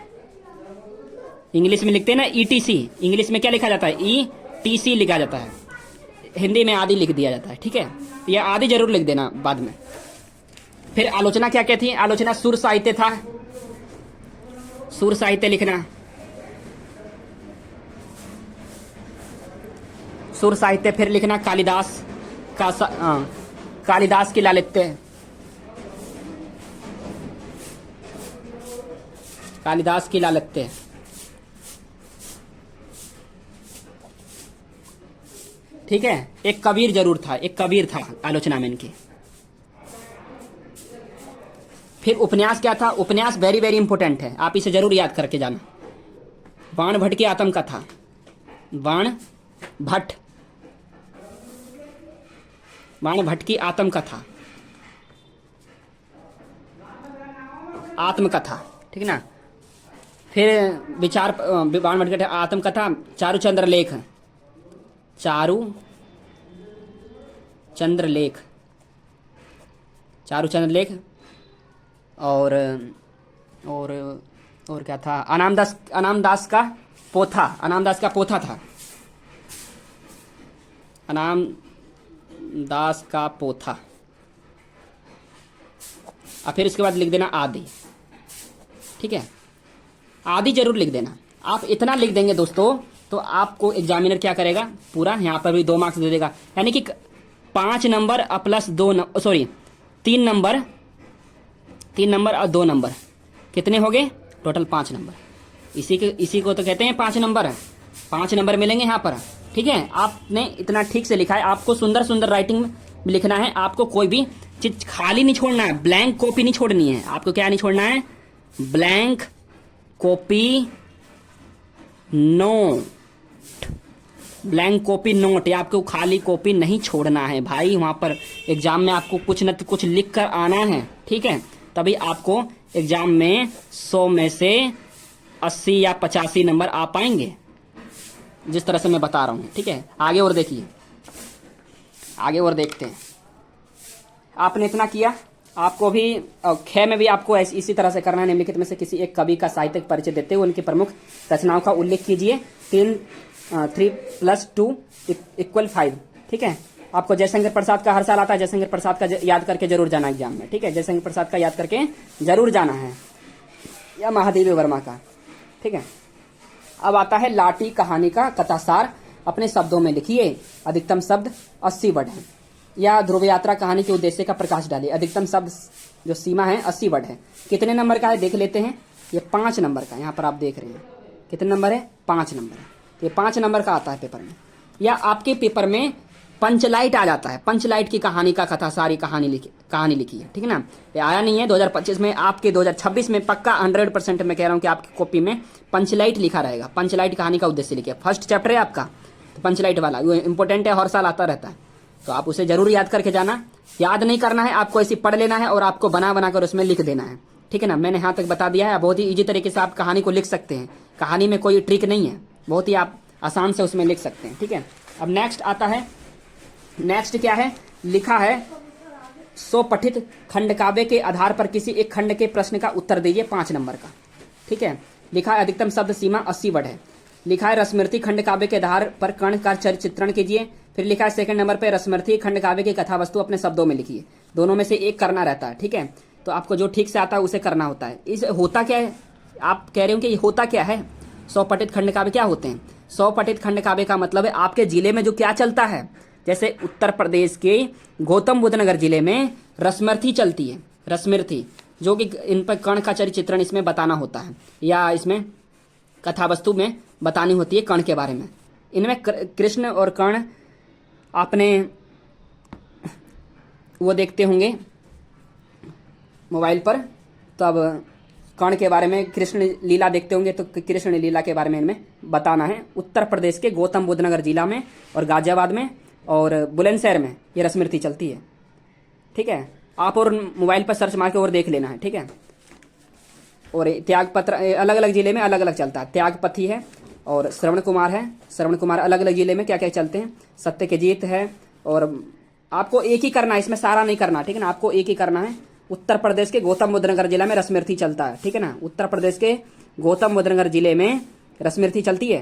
इंग्लिश में लिखते हैं ना ETC, इंग्लिश में क्या लिखा जाता है? ETC लिखा जाता है, हिंदी में आदि लिख दिया जाता है। ठीक है, यह आदि जरूर लिख देना बाद में। फिर आलोचना क्या क्या थी? आलोचना सुर साहित्य था, सुर साहित्य लिखना, सुर साहित्य। फिर लिखना कालिदास का कालिदास की लालित्य, कालिदास की लालित्य। ठीक है, एक कबीर जरूर था, एक कबीर था आलोचना में इनकी। फिर उपन्यास क्या था? उपन्यास वेरी वेरी इंपॉर्टेंट है, आप इसे जरूर याद करके जाना। बाण भट्ट की आत्मकथा, बाण भट्ट, बाण भट्ट की आत्मकथा, आत्मकथा। ठीक है ना। फिर विचार, बाण भट्ट की आत्मकथा, चारुचंद्र लेख, चारुचंद्र लेख, चारुचंद्र लेख। और क्या था? अनामदास का पोथा, अनामदास का पोथा था, अनामदास का पोथा। और फिर उसके बाद लिख देना आदि। ठीक है, आदि जरूर लिख देना। आप इतना लिख देंगे दोस्तों तो आपको एग्जामिनर क्या करेगा? पूरा यहाँ पर भी 2 मार्क्स दे देगा, यानी कि 5 number plus 2 sorry 3 number, 3 number और 2 नंबर, कितने हो गए? Total 5 number. इसी को तो कहते हैं 5 नंबर, 5 नंबर मिलेंगे यहाँ पर। ठीक है, आपने इतना ठीक से लिखा है। आपको सुंदर सुंदर राइटिंग में लिखना है, आपको कोई भी चीज खाली नहीं छोड़ना है, ब्लैंक कॉपी नहीं छोड़नी है। आपको क्या नहीं छोड़ना है? Blank copy note, blank copy note, या आपको खाली कॉपी नहीं छोड़ना है भाई। वहां पर एग्जाम में आपको कुछ न कुछ लिख कर आना है। ठीक है, तभी आपको एग्जाम में 100 में से 80 या 85 नंबर आ पाएंगे, जिस तरह से मैं बता रहा हूं। ठीक है, आगे और देखिए, आगे और देखते हैं। आपने इतना किया, आपको भी ख में भी आपको इसी तरह से करना है। निम्नलिखित में से किसी एक कवि का साहित्यिक परिचय देते हुए उनकी प्रमुख रचनाओं का उल्लेख कीजिए। 3 + 2 = 5। ठीक है, आपको जयशंकर प्रसाद का हर साल आता है, जयशंकर प्रसाद का याद करके जरूर जाना एग्जाम में। ठीक है, जयशंकर प्रसाद का याद करके जरूर जाना है, या महादेवी वर्मा का। ठीक है, अब आता है लाठी कहानी का कथासार, अपने शब्दों में लिखिए। अधिकतम शब्द 80 वर्ड है। या ध्रुव यात्रा कहानी के उद्देश्य का प्रकाश डालिए। अधिकतम शब्द जो सीमा है 80 वर्ड है। कितने नंबर का है देख लेते हैं। ये 5 नंबर का, यहाँ पर आप देख रहे हैं कितने नंबर है? 5 नंबर है। ये 5 नंबर का आता है पेपर में, या आपके पेपर में पंचलाइट आ जाता है। पंचलाइट की कहानी का कथासारी कहानी लिखी है। ठीक है ना, ये आया नहीं है 2025 में, आपके 2026 में पक्का 100% मैं कह रहा हूँ कि आपकी कॉपी में पंचलाइट लिखा रहेगा। पंचलाइट कहानी का उद्देश्य लिखिए, फर्स्ट चैप्टर है आपका, तो पंचलाइट वाला वो इंपॉर्टेंट है, हर साल आता रहता है, तो आप उसे जरूर याद करके जाना। याद नहीं करना है, आपको ऐसे पढ़ लेना है और आपको बना कर उसमें लिख देना है। ठीक है ना, मैंने यहाँ तक बता दिया है। बहुत ही ईजी तरीके से आप कहानी को लिख सकते हैं, कहानी में कोई ट्रिक नहीं है, बहुत ही आप आसान से उसमें लिख सकते हैं। ठीक है, अब नेक्स्ट आता है, नेक्स्ट क्या है? लिखा है 100 पठित खंड काव्य के आधार पर किसी एक खंड के प्रश्न का उत्तर दीजिए, 5 नंबर का। ठीक है, लिखा है अधिकतम शब्द सीमा 80 वर्ड है। लिखा है रसमृति खंड काव्य के आधार पर कर्ण का चरित्र चित्रण कीजिए। फिर लिखा है सेकंड नंबर पे रसमृति खंड काव्य की कथा वस्तु अपने शब्दों में लिखिए। दोनों में से एक करना रहता है। ठीक है, तो आपको जो ठीक से आता है उसे करना होता है। इस होता क्या है? आप कह रहे हो कि ये होता क्या है? 100 पठित खंड काव्य क्या होते हैं? 100 पठित खंड काव्य का मतलब है आपके जिले में जो क्या चलता है। जैसे उत्तर प्रदेश के गौतम बुद्ध नगर जिले में रसमृति चलती है, रसमृति, जो कि इन पर कर्ण का चरित्र चित्रण इसमें बताना होता है, या इसमें कथा वस्तु में बतानी होती है कर्ण के बारे में। इनमें कृष्ण और कर्ण आपने वो देखते होंगे मोबाइल पर, तब कर्ण के बारे में कृष्ण लीला देखते होंगे, तो कृष्ण लीला के बारे में इनमें बताना है। उत्तर प्रदेश के गौतम बुद्ध नगर जिला में और गाजियाबाद में और बुलंदशहर में ये रसमृति चलती है। ठीक है, आप और मोबाइल पर सर्च मार के और देख लेना है। ठीक है, और त्यागपत्र अलग अलग जिले में अलग अलग चलता है। त्यागपथी है और श्रवण कुमार है। श्रवण कुमार अलग अलग जिले में क्या क्या चलते हैं। सत्य के जीत है, और आपको एक ही करना है, इसमें सारा नहीं करना। ठीक है ना, आपको एक ही करना है। उत्तर प्रदेश के गौतम बुद्ध नगर जिला में रसमृति चलता है। ठीक है ना, उत्तर प्रदेश के गौतम बुद्ध नगर जिले में रसमिर्थी चलती है,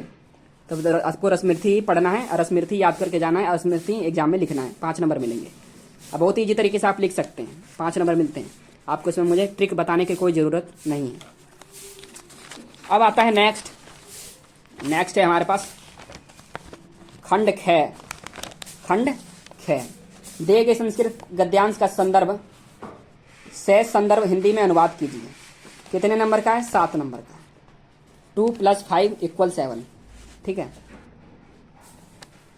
तो आपको रसमिर्थी पढ़ना है और रसमिर्थी याद करके जाना है, रसमिर्थी एग्जाम में लिखना है, 5 नंबर मिलेंगे। अब बहुत ईजी तरीके से आप लिख सकते हैं, 5 नंबर मिलते हैं आपको, इसमें मुझे ट्रिक बताने की कोई ज़रूरत नहीं है। अब आता है नेक्स्ट है हमारे पास खंड ख। खंड ख, दिए गए संस्कृत गद्यांश का संदर्भ से संदर्भ हिंदी में अनुवाद कीजिए। कितने नंबर का है? 7 नंबर का। 2 + 5 = 7। ठीक है,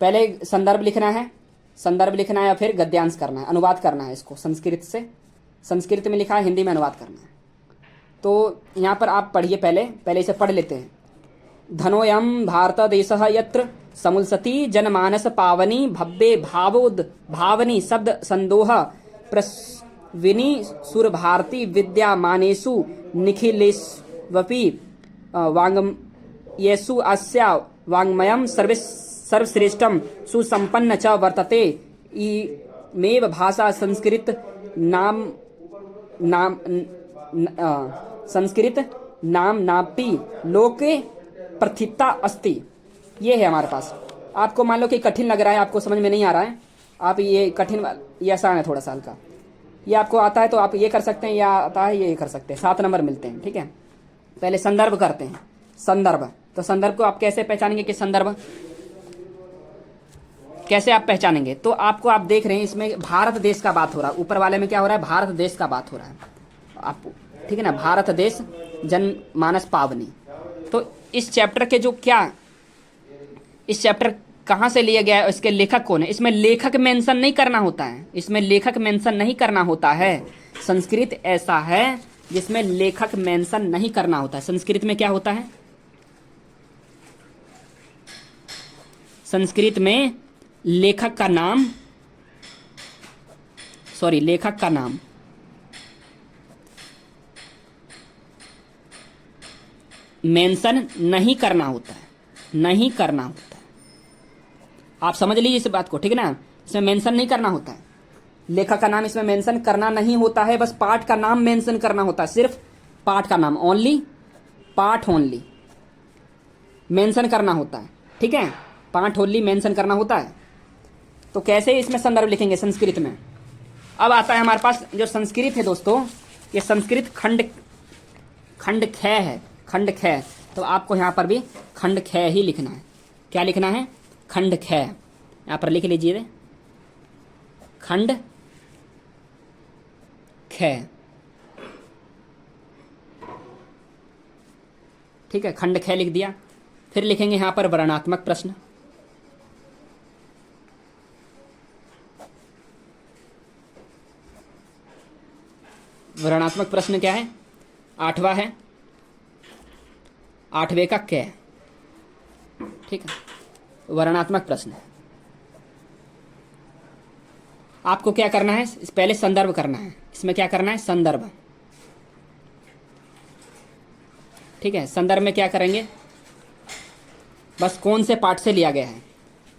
पहले संदर्भ लिखना है, या फिर गद्यांश करना है, अनुवाद करना है इसको संस्कृत से। संस्कृत में लिखा है, हिंदी में अनुवाद करना है। तो यहाँ पर आप पढ़िए, पहले इसे पढ़ लेते हैं। धनोयम भारत देशः यत्र समुल्सति जनमानस पावनी भव्ये भावोद भावनी शब्द संदोह प्रस्विनी सुरभारती विद्यामानेषु निखिलेष्वपि वाङ्मयेषु अस्या वाङ्मयं सर्वश्रेष्ठं सुसम्पन्न च वर्तते। इमेव भाषा संस्कृत नाम्नापि लोके प्रथिता अस्ति। ये है हमारे पास। आपको मान लो कि कठिन लग रहा है, आपको समझ में नहीं आ रहा है, आप ये कठिन, ये आसान है थोड़ा सा हल्का, ये आपको आता है तो आप ये कर सकते हैं, या आता है ये कर सकते हैं। 7 नंबर मिलते हैं। ठीक है, पहले संदर्भ करते हैं। संदर्भ, तो संदर्भ को आप कैसे पहचानेंगे कि संदर्भ कैसे आप पहचानेंगे? तो आपको, आप देख रहे हैं इसमें भारत देश का बात हो रहा है, ऊपर वाले में क्या हो रहा है? भारत देश का बात हो रहा है आप, ठीक है ना, भारत देश जनमानस पावनी। तो इस चैप्टर के जो क्या, इस चैप्टर कहाँ से लिया गया है, इसके लेखक कौन है? इसमें लेखक मेंशन नहीं करना होता है, इसमें लेखक मेंशन नहीं करना होता है। संस्कृत ऐसा है जिसमें लेखक मेंशन नहीं करना होता है। संस्कृत में क्या होता है? संस्कृत में लेखक का नाम मेंशन नहीं करना होता है, नहीं करना होता है। आप समझ लीजिए इस बात को, ठीक है ना, इसमें मेंशन नहीं करना होता है, लेखक का नाम इसमें मेंशन करना नहीं होता है, बस पाठ का नाम मेंशन करना होता है, सिर्फ पाठ का नाम, ओनली पाठ ओनली मेंशन करना होता है। ठीक है, पाठ ओनली मेंशन करना होता है। तो कैसे इसमें संदर्भ लिखेंगे संस्कृत में? अब आता है हमारे पास जो संस्कृत है दोस्तों, ये संस्कृत खंड ख है, खंड ख। तो आपको यहाँ पर भी खंड ख ही लिखना है। क्या लिखना है? खंड ख। यहाँ पर लिख लीजिए खंड ख। ठीक है, खंड ख लिख दिया। फिर लिखेंगे यहाँ पर वर्णात्मक प्रश्न। वर्णात्मक प्रश्न क्या है? 8वां है, 8वें का क। ठीक है, वर्णात्मक प्रश्न है। आपको क्या करना है? पहले संदर्भ करना है। इसमें क्या करना है? संदर्भ। ठीक है, संदर्भ में क्या करेंगे? बस कौन से पाठ से लिया गया है।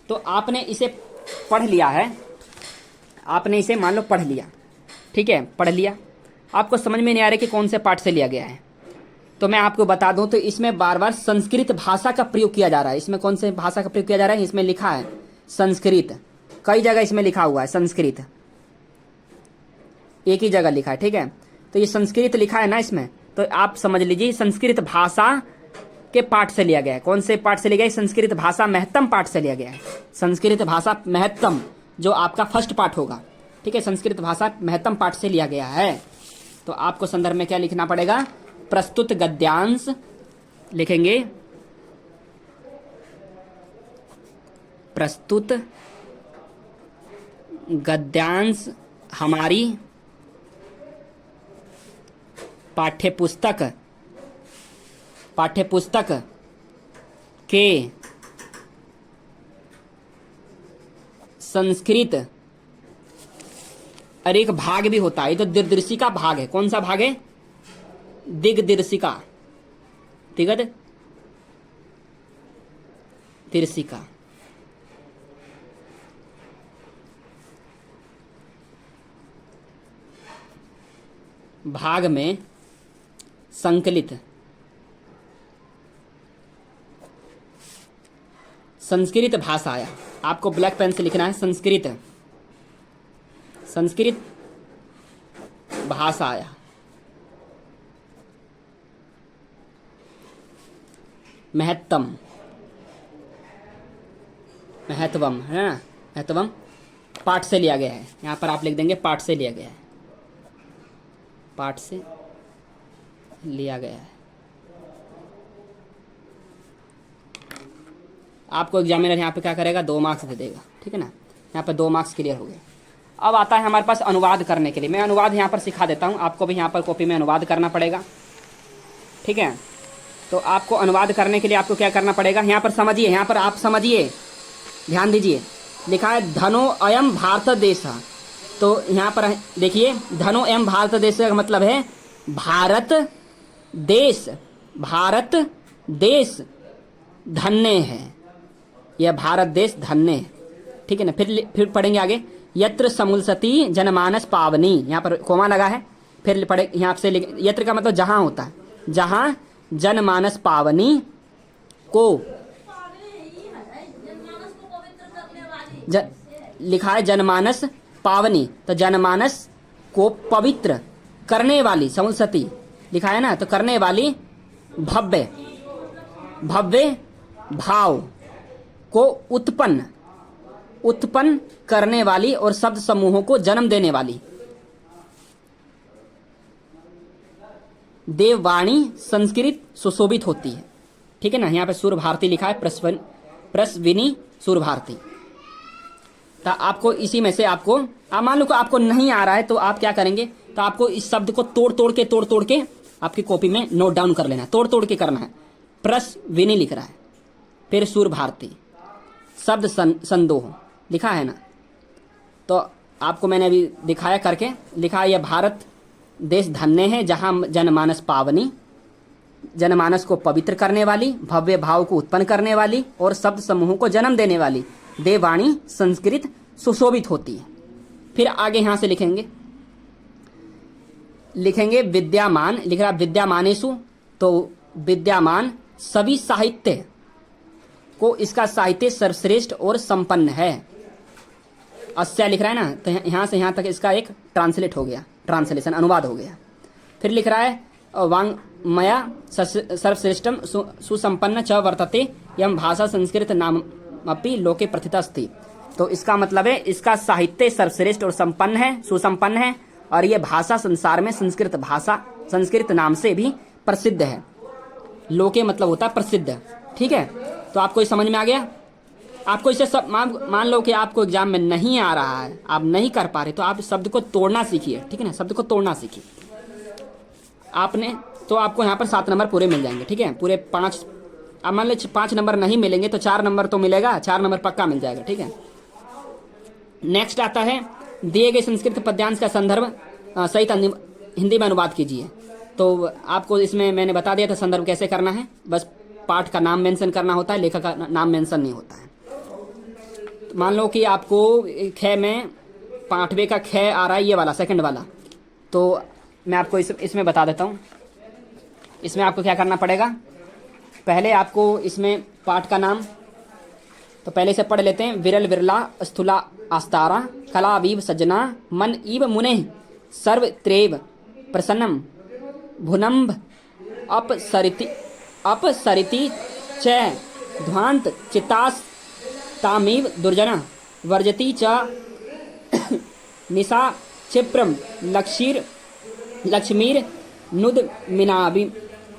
तो आपने इसे पढ़ लिया है, आपने इसे मान लो पढ़ लिया, ठीक है, पढ़ लिया, आपको समझ में नहीं आ रहा कि कौन से पाठ से लिया गया है, तो मैं आपको बता दूं, तो इसमें बार बार संस्कृत भाषा का प्रयोग किया जा रहा है। इसमें कौन से भाषा का प्रयोग किया जा रहा है? इसमें लिखा है संस्कृत, कई जगह इसमें लिखा हुआ है संस्कृत, एक ही जगह लिखा है। ठीक है, तो ये संस्कृत लिखा है ना इसमें, तो आप समझ लीजिए संस्कृत भाषा के पाठ से लिया गया है। कौन से पाठ से लिया गया है? संस्कृत भाषा महत्तम पाठ से लिया गया है। संस्कृत भाषा महत्तम, जो आपका फर्स्ट पाठ होगा, ठीक है, संस्कृत भाषा महत्तम पाठ से लिया गया है। तो आपको संदर्भ में क्या लिखना पड़ेगा? प्रस्तुत गद्यांश लिखेंगे, प्रस्तुत गद्यांश हमारी पाठ्यपुस्तक के संस्कृत, और एक भाग भी होता है, ये तो दिग्दर्शिका भाग है। कौन सा भाग है? दिग्दर्शिका, दिग्दर्शिका भाग में संकलित संस्कृत भाषाया। आपको ब्लैक पेन से लिखना है संस्कृत भाषाया। महत्तम महत्वम है ना, महत्वम पाठ से लिया गया है। यहाँ पर आप लिख देंगे पाठ से लिया गया है, पाठ से लिया गया है। आपको एग्जामिनर यहाँ पे क्या करेगा, 2 मार्क्स दे देगा, ठीक है ना। यहाँ पे 2 मार्क्स क्लियर हो गए। अब आता है हमारे पास अनुवाद करने के लिए। मैं अनुवाद यहाँ पर सिखा देता हूँ, आपको भी यहाँ पर कॉपी में अनुवाद करना पड़ेगा, ठीक है। तो आपको अनुवाद करने के लिए आपको क्या करना पड़ेगा, यहाँ पर समझिए, यहाँ पर आप समझिए, ध्यान दीजिए। लिखा है धनो अयम भारत देश। तो यहाँ पर देखिए, धनो एवं भारत देश का मतलब है भारत देश, भारत देश धन्य है, यह भारत देश धन्य है, ठीक है ना। फिर पढ़ेंगे आगे, यत्र समुलसती जनमानस पावनी, यहाँ पर कोमा लगा है। फिर पढ़े यहाँ से, यत्र का मतलब जहाँ होता है, जहाँ जनमानस पावनी को लिखा है जनमानस पावनी, तो जनमानस को पवित्र करने वाली, समुलसती लिखा है ना, तो करने वाली भव्य भाव को उत्पन्न करने वाली और शब्द समूहों को जन्म देने वाली देववाणी संस्कृत सुशोभित होती है, ठीक है ना। यहाँ पे सूर्य भारती लिखा है, प्रसविनी सूर्य भारती। तो आपको इसी में से आपको, आप मान लो कि आपको नहीं आ रहा है तो आप क्या करेंगे, तो आपको इस शब्द को तोड़ तोड़ के आपकी कॉपी में नोट डाउन कर लेना है, तोड़ के करना है। प्रसविनी लिख रहा है, फिर सूर्य भारती, शब्द संदोह लिखा है ना। तो आपको मैंने अभी दिखाया करके, लिखा है यह भारत देश धन्य है जहां जनमानस पावनी, जनमानस को पवित्र करने वाली, भव्य भाव को उत्पन्न करने वाली और शब्द समूहों को जन्म देने वाली देववाणी संस्कृत सुशोभित होती है। फिर आगे यहां से लिखेंगे विद्यामान, लिख रहा विद्यामानेषु, तो विद्यामान सभी साहित्य को, इसका साहित्य सर्वश्रेष्ठ और संपन्न है। अस्या लिख रहा है ना, तो यहां से यहां तक इसका एक ट्रांसलेट हो गया, ट्रांसलेशन अनुवाद हो गया। फिर लिख रहा है वांग्मया सर्वश्रेष्ठम सुसंपन्न च वर्तते यम भाषा संस्कृत नाम अपि लोके प्रथिता अस्ति। तो इसका मतलब है इसका साहित्य सर्वश्रेष्ठ और संपन्न है, सुसंपन्न है, और यह भाषा संसार में संस्कृत भाषा संस्कृत नाम से भी प्रसिद्ध है। लोके मतलब होता है प्रसिद्ध, ठीक है। तो आपको ये समझ में आ गया। आपको इसे सब मान लो कि आपको एग्जाम में नहीं आ रहा है, आप नहीं कर पा रहे, तो आप शब्द को तोड़ना सीखिए, ठीक है ना, शब्द को तोड़ना सीखिए आपने। तो आपको यहाँ पर 7 नंबर पूरे मिल जाएंगे, ठीक है। पूरे 5, अब मान लीजिए 5 नंबर नहीं मिलेंगे तो 4 नंबर तो मिलेगा, 4 नंबर पक्का मिल जाएगा, ठीक है। नेक्स्ट आता है, दिए गए संस्कृत पद्यांश का संदर्भ सहित हिंदी में अनुवाद कीजिए। तो आपको इसमें मैंने बता दिया था संदर्भ कैसे करना है, बस पाठ का नाम मेंशन करना होता है, लेखक का नाम मेंशन नहीं होता है। तो मान लो कि आपको ख में 5वें का ख आ रहा है, ये वाला सेकंड वाला, तो मैं आपको इसमें बता देता हूँ। इसमें आपको क्या करना पड़ेगा, पहले आपको इसमें पाठ का नाम, तो पहले से पढ़ लेते हैं। विरल विरला स्थूला आस्तारा कलावीव सज्जना मन इव मुने सर्व त्रेव प्रसन्नम भुनम्भ अपसरिति च ध्वांत चितास तामीव दुर्जना वर्जती च निशा क्षिप्रम लक्ष्मीर नुद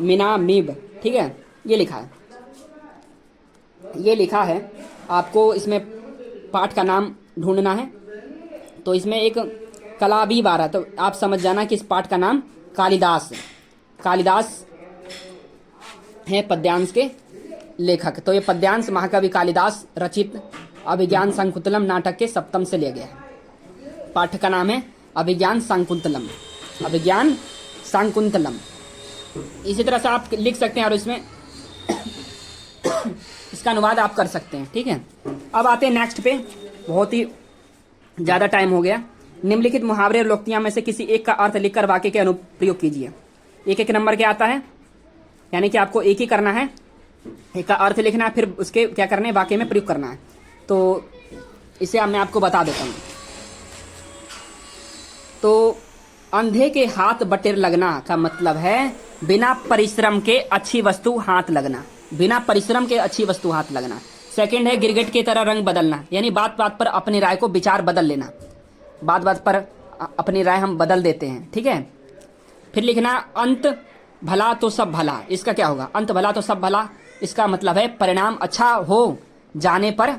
मिनामीब, ठीक है। ये लिखा है आपको इसमें पाठ का नाम ढूंढना है। तो इसमें एक कलावीव आ रहा है, तो आप समझ जाना कि इस पाठ का नाम कालिदास है पद्यांश के लेखक। तो ये पद्यांश महाकवि कालिदास रचित अभिज्ञान शाकुंतलम नाटक के सप्तम से लिया गया है। पाठ का नाम है अभिज्ञान शाकुंतलम, अभिज्ञान शाकुंतलम। इसी तरह से आप लिख सकते हैं और इसमें इसका अनुवाद आप कर सकते हैं, ठीक है। अब आते हैं नेक्स्ट पे, बहुत ही ज़्यादा टाइम हो गया। निम्नलिखित मुहावरे और लोकोक्तियां में से किसी एक का अर्थ लिखकर वाक्य के अनुप्रयोग कीजिए। 1-1 नंबर के आता है, यानी कि आपको एक ही करना है। एक का अर्थ लिखना है, फिर उसके क्या करना है, वाक्य में प्रयोग करना है। तो इसे अब मैं आपको बता देता हूँ। तो अंधे के हाथ बटेर लगना का मतलब है बिना परिश्रम के अच्छी वस्तु हाथ लगना, बिना परिश्रम के अच्छी वस्तु हाथ लगना। सेकंड है गिरगिट की तरह रंग बदलना, यानी बात बात पर अपनी राय को विचार बदल लेना, बात बात पर अपनी राय हम बदल देते हैं, ठीक है। फिर लिखना अंत भला तो सब भला, इसका क्या होगा, अंत भला तो सब भला, इसका मतलब है परिणाम अच्छा हो जाने पर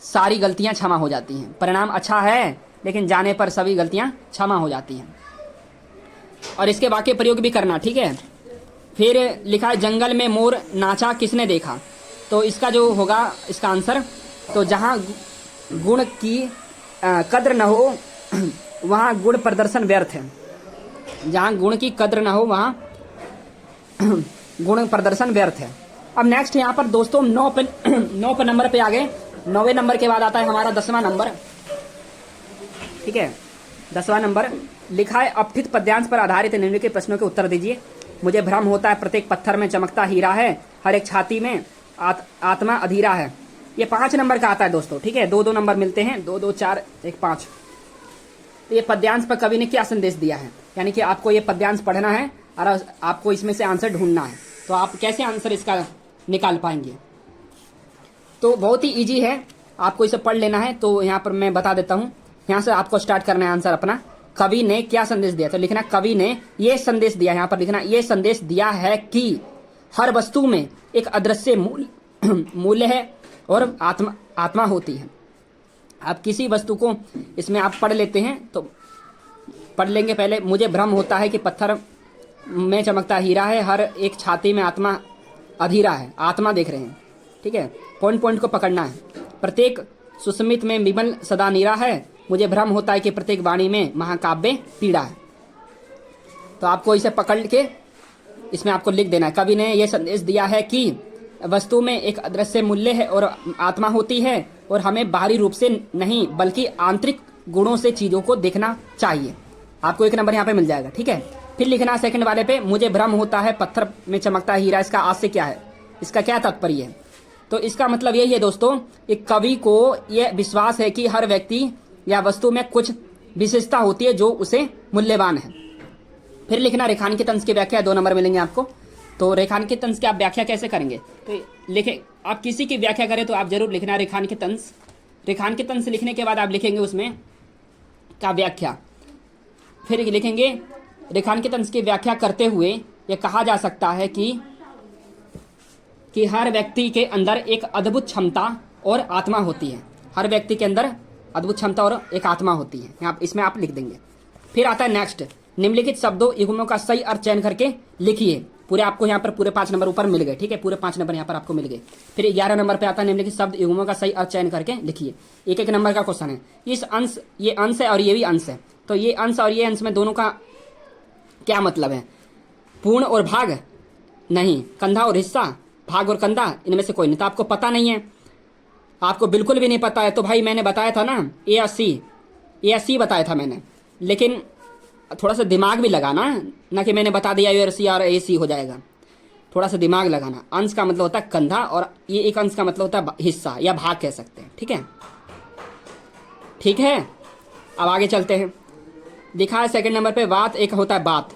सारी गलतियां क्षमा हो जाती हैं। परिणाम अच्छा है लेकिन जाने पर सभी गलतियां क्षमा हो जाती हैं, और इसके वाक्य प्रयोग भी करना, ठीक है। फिर लिखा है जंगल में मोर नाचा किसने देखा, तो इसका जो होगा इसका आंसर, तो जहां गुण की कद्र न हो वहां गुण प्रदर्शन व्यर्थ है, जहां गुण की कद्र न हो वहां गुण प्रदर्शन व्यर्थ है। अब नेक्स्ट यहाँ पर दोस्तों 9 नंबर पे आ गए। 9वें नंबर के बाद आता है हमारा 10वां नंबर, ठीक है। 10वां नंबर लिखा है अपठित पद्यांश पर आधारित निम्नलिखित प्रश्नों के उत्तर दीजिए। मुझे भ्रम होता है प्रत्येक पत्थर में चमकता हीरा है, हर एक छाती में आत्मा अधीरा है। ये 5 नंबर का आता है दोस्तों, ठीक है। 2-2 नंबर मिलते हैं, 2 2 4 1 5। तो ये पद्यांश पर कवि ने क्या संदेश दिया है, यानी कि आपको ये पद्यांश पढ़ना है और आपको इसमें से आंसर ढूंढना है। तो आप कैसे आंसर इसका निकाल पाएंगे, तो बहुत ही इजी है, आपको इसे पढ़ लेना है। तो यहाँ पर मैं बता देता हूँ, यहाँ से आपको स्टार्ट करना है आंसर अपना। कवि ने क्या संदेश दिया, तो लिखना कवि ने ये संदेश दिया, यहाँ पर लिखना ये संदेश दिया है कि हर वस्तु में एक अदृश्य मूल्य है और आत्मा होती है। आप किसी वस्तु को इसमें आप पढ़ लेते हैं, तो पढ़ लेंगे पहले। मुझे भ्रम होता है कि पत्थर में चमकता हीरा है, हर एक छाती में आत्मा अधीरा है, आत्मा देख रहे हैं, ठीक है। पॉइंट पॉइंट को पकड़ना है। प्रत्येक सुस्मित में विमल सदा नीरा है, मुझे भ्रम होता है कि प्रत्येक वाणी में महाकाव्य पीड़ा है। तो आपको इसे पकड़ के इसमें आपको लिख देना है, कवि ने यह संदेश दिया है कि वस्तु में एक अदृश्य मूल्य है और आत्मा होती है, और हमें बाहरी रूप से नहीं बल्कि आंतरिक गुणों से चीजों को देखना चाहिए। आपको 1 नंबर यहाँ पे मिल जाएगा, ठीक है। फिर लिखना सेकंड वाले पे, मुझे भ्रम होता है पत्थर में चमकता हीरा, इसका आज से क्या है, इसका क्या तात्पर्य है। तो इसका मतलब यही है दोस्तों, एक कवि को यह विश्वास है कि हर व्यक्ति या वस्तु में कुछ विशेषता होती है जो उसे मूल्यवान है। फिर लिखना रेखांकित अंश की व्याख्या, 2 नंबर मिलेंगे आपको। तो रेखांकित अंश की आप व्याख्या कैसे करेंगे, तो लिखे, आप किसी की व्याख्या करें तो आप जरूर लिखना रेखांकित अंश। रेखांकित अंश लिखने के बाद आप लिखेंगे उसमें का व्याख्या। फिर लिखेंगे रेखांकित अंश की व्याख्या करते हुए यह कहा जा सकता है कि हर व्यक्ति के अंदर एक अद्भुत क्षमता और आत्मा होती है। हर व्यक्ति के अंदर अद्भुत क्षमता और एक आत्मा होती है, यहाँ इसमें आप लिख देंगे। फिर आता है नेक्स्ट, निम्नलिखित शब्दों युग्मों का सही अर्थ चयन करके लिखिए। पूरे आपको यहाँ पर पूरे 5 नंबर ऊपर मिल गए, ठीक है, पूरे 5 नंबर यहाँ पर आपको मिल गए। फिर 11 नंबर पे आता है निम्नलिखित शब्द युग्मों का सही अर्थ चयन करके लिखिए। 1-1 नंबर का क्वेश्चन है। इस अंश, ये अंश है और ये भी अंश है, तो ये अंश और ये अंश में दोनों का क्या मतलब है, पूर्ण और भाग नहीं, कंधा और हिस्सा, भाग और कंधा, इनमें से कोई नहीं। तो आपको पता नहीं है, आपको बिल्कुल भी नहीं पता है, तो भाई मैंने बताया था ना A80 बताया था मैंने, लेकिन थोड़ा सा दिमाग भी लगाना, ना कि मैंने बता दिया A80 और AC हो जाएगा। थोड़ा सा दिमाग लगाना। अंश का मतलब होता है कंधा और ये एक अंश का मतलब होता है हिस्सा या भाग कह सकते हैं, ठीक है, ठीक है। अब आगे चलते हैं। दिखा है सेकंड नंबर पे वात, एक होता है बात।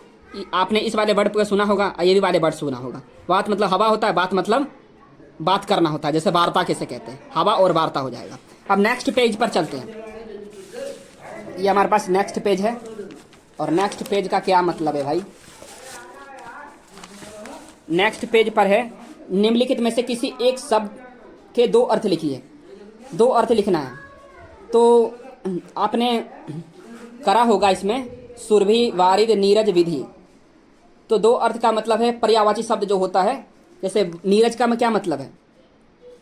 आपने इस वाले वर्ड को सुना होगा, ये भी वाले वर्ड सुना होगा। वात मतलब हवा होता है, बात मतलब बात करना होता है, जैसे वार्ता कैसे कहते हैं, हवा और वार्ता हो जाएगा। अब नेक्स्ट पेज पर चलते हैं। ये हमारे पास नेक्स्ट पेज है, और नेक्स्ट पेज का क्या मतलब है भाई, नेक्स्ट पेज पर है निम्नलिखित में से किसी एक शब्द के 2 अर्थ लिखिए। 2 अर्थ लिखना है। तो आपने करा होगा इसमें सुरभि, वारिद, नीरज, विधि। तो 2 अर्थ का मतलब है पर्यायवाची शब्द जो होता है, जैसे नीरज का क्या मतलब है,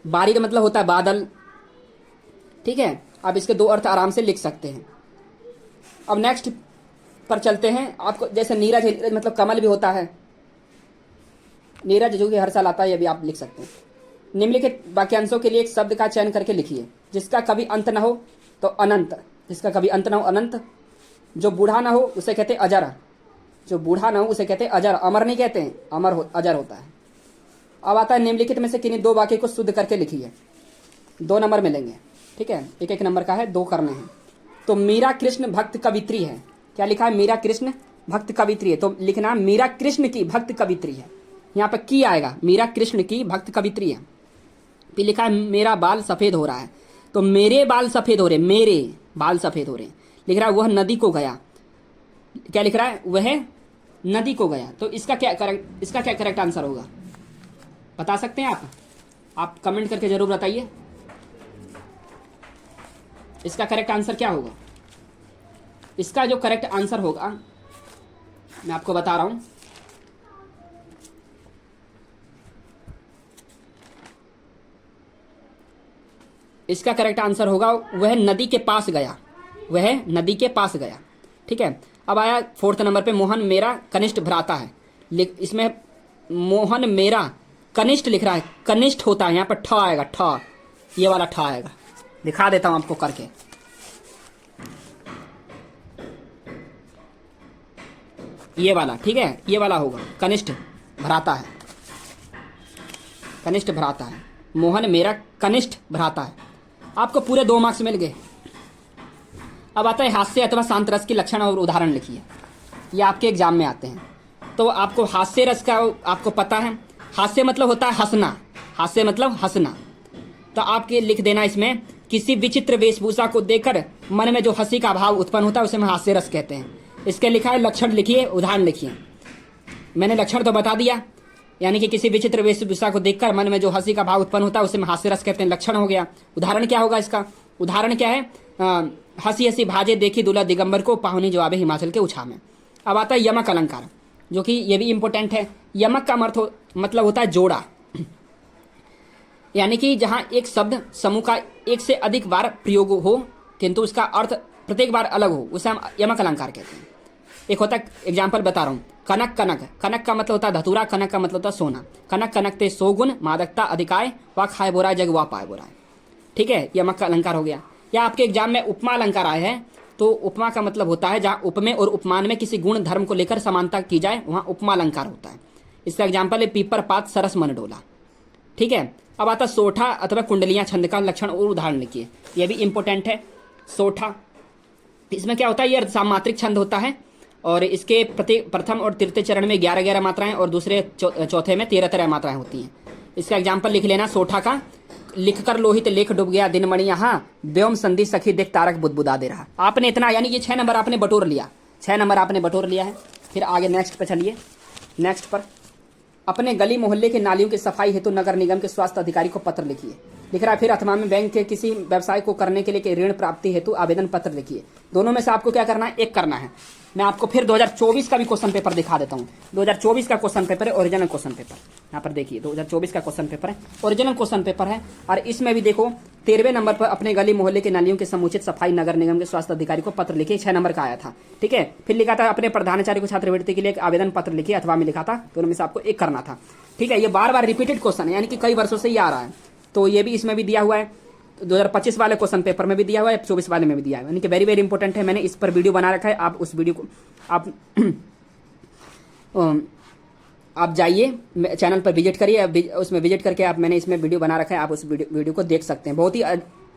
वारिद मतलब होता है बादल, ठीक है। आप इसके 2 अर्थ आराम से लिख सकते हैं। अब नेक्स्ट पर चलते हैं। आपको जैसे नीरज है, नीरज मतलब कमल भी होता है, नीरज जो कि हर साल आता है, ये भी आप लिख सकते हैं। निम्नलिखित वाक्यांशों के लिए एक शब्द का चयन करके लिखिए। जिसका कभी अंत न हो तो अनंत, जिसका कभी अंत न हो अनंत। जो बूढ़ा ना हो उसे कहते अजर, जो बूढ़ा ना हो उसे कहते अजर, अमर नहीं कहते हैं, अजर होता है। अब आता है निम्नलिखित में से किन्हीं दो वाक्य को शुद्ध करके लिखिए। 2 नंबर मिलेंगे, ठीक है, एक एक नंबर का है, 2 करने हैं। तो मीरा कृष्ण भक्त कवित्री है, क्या लिखा है? मीरा कृष्ण भक्त कवित्री है, तो लिखना मीरा कृष्ण की भक्त कवित्री है। यहाँ पर की आएगा, मीरा कृष्ण की भक्त कवित्री है। फिर लिखा है मेरा बाल सफेद हो रहा है, तो मेरे बाल सफेद हो रहे, मेरे बाल सफेद हो रहे। लिख रहा है वह नदी को गया, क्या लिख रहा है? वह नदी को गया। तो इसका क्या करेक्ट आंसर होगा, बता सकते हैं आप कमेंट करके जरूर बताइए इसका करेक्ट आंसर क्या होगा। इसका जो करेक्ट आंसर होगा मैं आपको बता रहा हूं। इसका करेक्ट आंसर होगा वह नदी के पास गया, वह नदी के पास गया, ठीक है। अब आया 4th नंबर पे, मोहन मेरा कनिष्ठ भ्राता है। इसमें मोहन मेरा कनिष्ठ लिख रहा है, कनिष्ठ होता है, यहाँ पर ठ आएगा, ठ, ये वाला ठ आएगा। दिखा देता हूं आपको करके, ये वाला, ठीक है, ये वाला होगा, कनिष्ठ भ्राता है, कनिष्ठ भ्राता है, मोहन मेरा कनिष्ठ भ्राता है। आपको पूरे 2 मार्क्स मिल गए। अब आता है हास्य अथवा शांत रस की लक्षण और उदाहरण लिखिए। ये आपके एग्जाम में आते हैं, तो आपको हास्य रस का आपको पता है, हास्य मतलब होता है हंसना, हास्य मतलब हंसना। तो आपके लिख देना इसमें, किसी विचित्र वेशभूषा को देखकर मन में जो हंसी का भाव उत्पन्न होता है उसे हम हास्य रस कहते हैं। इसके लिखा है लक्षण लिखिए, उदाहरण लिखिए। मैंने लक्षण तो बता दिया, यानी कि किसी विचित्र वेशभूषा को देखकर मन में जो हंसी का भाव उत्पन्न होता है उसे हम हास्य रस कहते हैं, लक्षण हो गया। उदाहरण क्या होगा इसका? उदाहरण क्या है? हंसी हंसी भाजे देखी दूल्हा दिगंबर को, पाहुनी जो आवे हिमाचल के उछा में। अब आता है यमक अलंकार, जो कि ये भी इंपॉर्टेंट है। यमक का मतलब होता है जोड़ा, यानी कि जहां एक शब्द समूह का एक से अधिक बार प्रयोग हो किंतु उसका अर्थ प्रत्येक बार अलग हो, उसे हम यमक अलंकार कहते हैं। एक होता है, एग्जाम्पल बता रहा हूं, कनक कनक, कनक का मतलब होता है धतूरा, कनक का मतलब होता है सोना। कनक कनक ते सोगुन मादकता अधिकाय, वा खाए बोराय जग वा पाए बोराय, ठीक है, यमक का अलंकार हो गया। या आपके एग्जाम में उपमा अलंकार आए हैं, तो उपमा का मतलब होता है जहां उपमेय और उपमान में किसी गुण धर्म को लेकर समानता की जाए वहां उपमा अलंकार होता है। इसका एग्जाम्पल है पीपर पात सरस मन डोला, ठीक है। अब आता सोठा अथवा कुंडलियां छंद का लक्षण और उदाहरण लिखिए। यह भी इंपॉर्टेंट है। सोठा, इसमें क्या होता है? यह सामात्रिक छंद होता है और इसके प्रथम और तृतीय चरण में 11-11 मात्राएं और दूसरे चौथे में 13-13 मात्राएं होती हैं। इसका एग्जाम्पल लिख लेना सोठा का, लिखकर लोहित लेख डूब गया दिन मणि यहाँ, व्योम संधि सखी देख तारक बुदबुदा दे रहा। आपने इतना, यानी कि 6 नंबर आपने बटोर लिया, 6 नंबर आपने बटोर लिया है। फिर आगे नेक्स्ट पे चलिए। नेक्स्ट पर, अपने गली मोहल्ले के नालियों की सफाई हेतु नगर निगम के स्वास्थ्य अधिकारी को पत्र लिखिए। लिख रहा है फिर अथवा में बैंक के किसी व्यवसाय को करने के लिए ऋण प्राप्ति हेतु आवेदन पत्र लिखिए। दोनों में से आपको क्या करना है? एक करना है। मैं आपको फिर 2024 का भी क्वेश्चन पेपर दिखा देता हूँ। 2024 का क्वेश्चन पेपर है, ओरिजिनल क्वेश्चन पेपर। यहाँ पर देखिए 2024 का क्वेश्चन पेपर है, ओरिजिनल क्वेश्चन पेपर है। और इसमें भी देखो 13वें नंबर पर अपने गली मोहल्ले के नालियों की समुचित सफाई नगर निगम के स्वास्थ्य अधिकारी को पत्र लिखिए। 6 नंबर का आया था, ठीक है। फिर लिखा था अपने प्रधानाचार्य को छात्रवृत्ति के लिए आवेदन पत्र लिखिए, अथवा में लिखा था। दोनों में से आपको एक करना था, ठीक है। ये बार बार रिपीटेड क्वेश्चन है, यानी कि कई वर्षों से ही आ रहा है, तो ये भी इसमें भी दिया हुआ है। 2025 वाले क्वेश्चन पेपर में भी दिया हुआ है, 24 वाले में भी दिया है, यानी कि वेरी वेरी इंपॉर्टेंट है। मैंने इस पर वीडियो बना रखा है, आप उस वीडियो को आप जाइए चैनल पर विजिट करिए, उसमें विजिट करके आप, मैंने इसमें वीडियो बना रखा है, आप उस वीडियो को देख सकते हैं। बहुत ही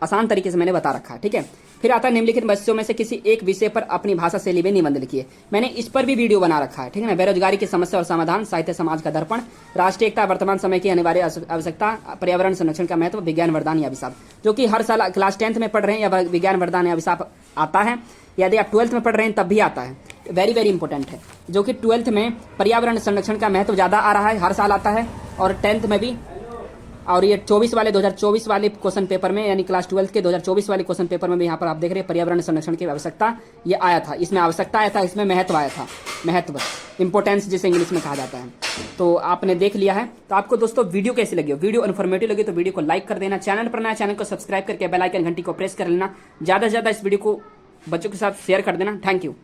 आसान तरीके से मैंने बता रखा है, ठीक है। फिर आता है निम्नलिखित विषयों में से किसी एक विषय पर अपनी भाषा शैली में निबंध लिखिए। मैंने इस पर भी वीडियो बना रखा है, ठीक है ना। बेरोजगारी की समस्या और समाधान, साहित्य समाज का दर्पण, राष्ट्रीय एकता, वर्तमान समय की अनिवार्य आवश्यकता, पर्यावरण संरक्षण का महत्व, विज्ञान वरदान या अभिशाप, जो कि हर साल क्लास 10th में पढ़ रहे हैं या विज्ञान वरदान या अभिशाप आता है। यदि आप 12th में पढ़ रहे हैं तब भी आता है, वेरी वेरी इंपॉर्टेंट है। जो कि 12th में पर्यावरण संरक्षण का महत्व ज्यादा आ रहा है, हर साल आता है, और 10th में भी। और ये 2024 वाले क्वेश्चन पेपर में, यानी क्लास 12 के 2024 वाले क्वेश्चन पेपर में भी यहाँ पर आप देख रहे हैं पर्यावरण संरक्षण की आवश्यकता ये आया था। इसमें आवश्यकता आया था, इसमें महत्व आया था, महत्व, इंपोर्टेंस जिसे इंग्लिश में कहा जाता है। तो आपने देख लिया है। तो आपको दोस्तों वीडियो कैसी लगी? वीडियो इन्फॉर्मेटिव लगी तो वीडियो को लाइक कर देना, चैनल पर नया चैनल को सब्सक्राइब करके बेल आइकन घंटी को प्रेस कर लेना, ज्यादा से ज्यादा इस वीडियो को बच्चों के साथ शेयर कर देना। Thank you.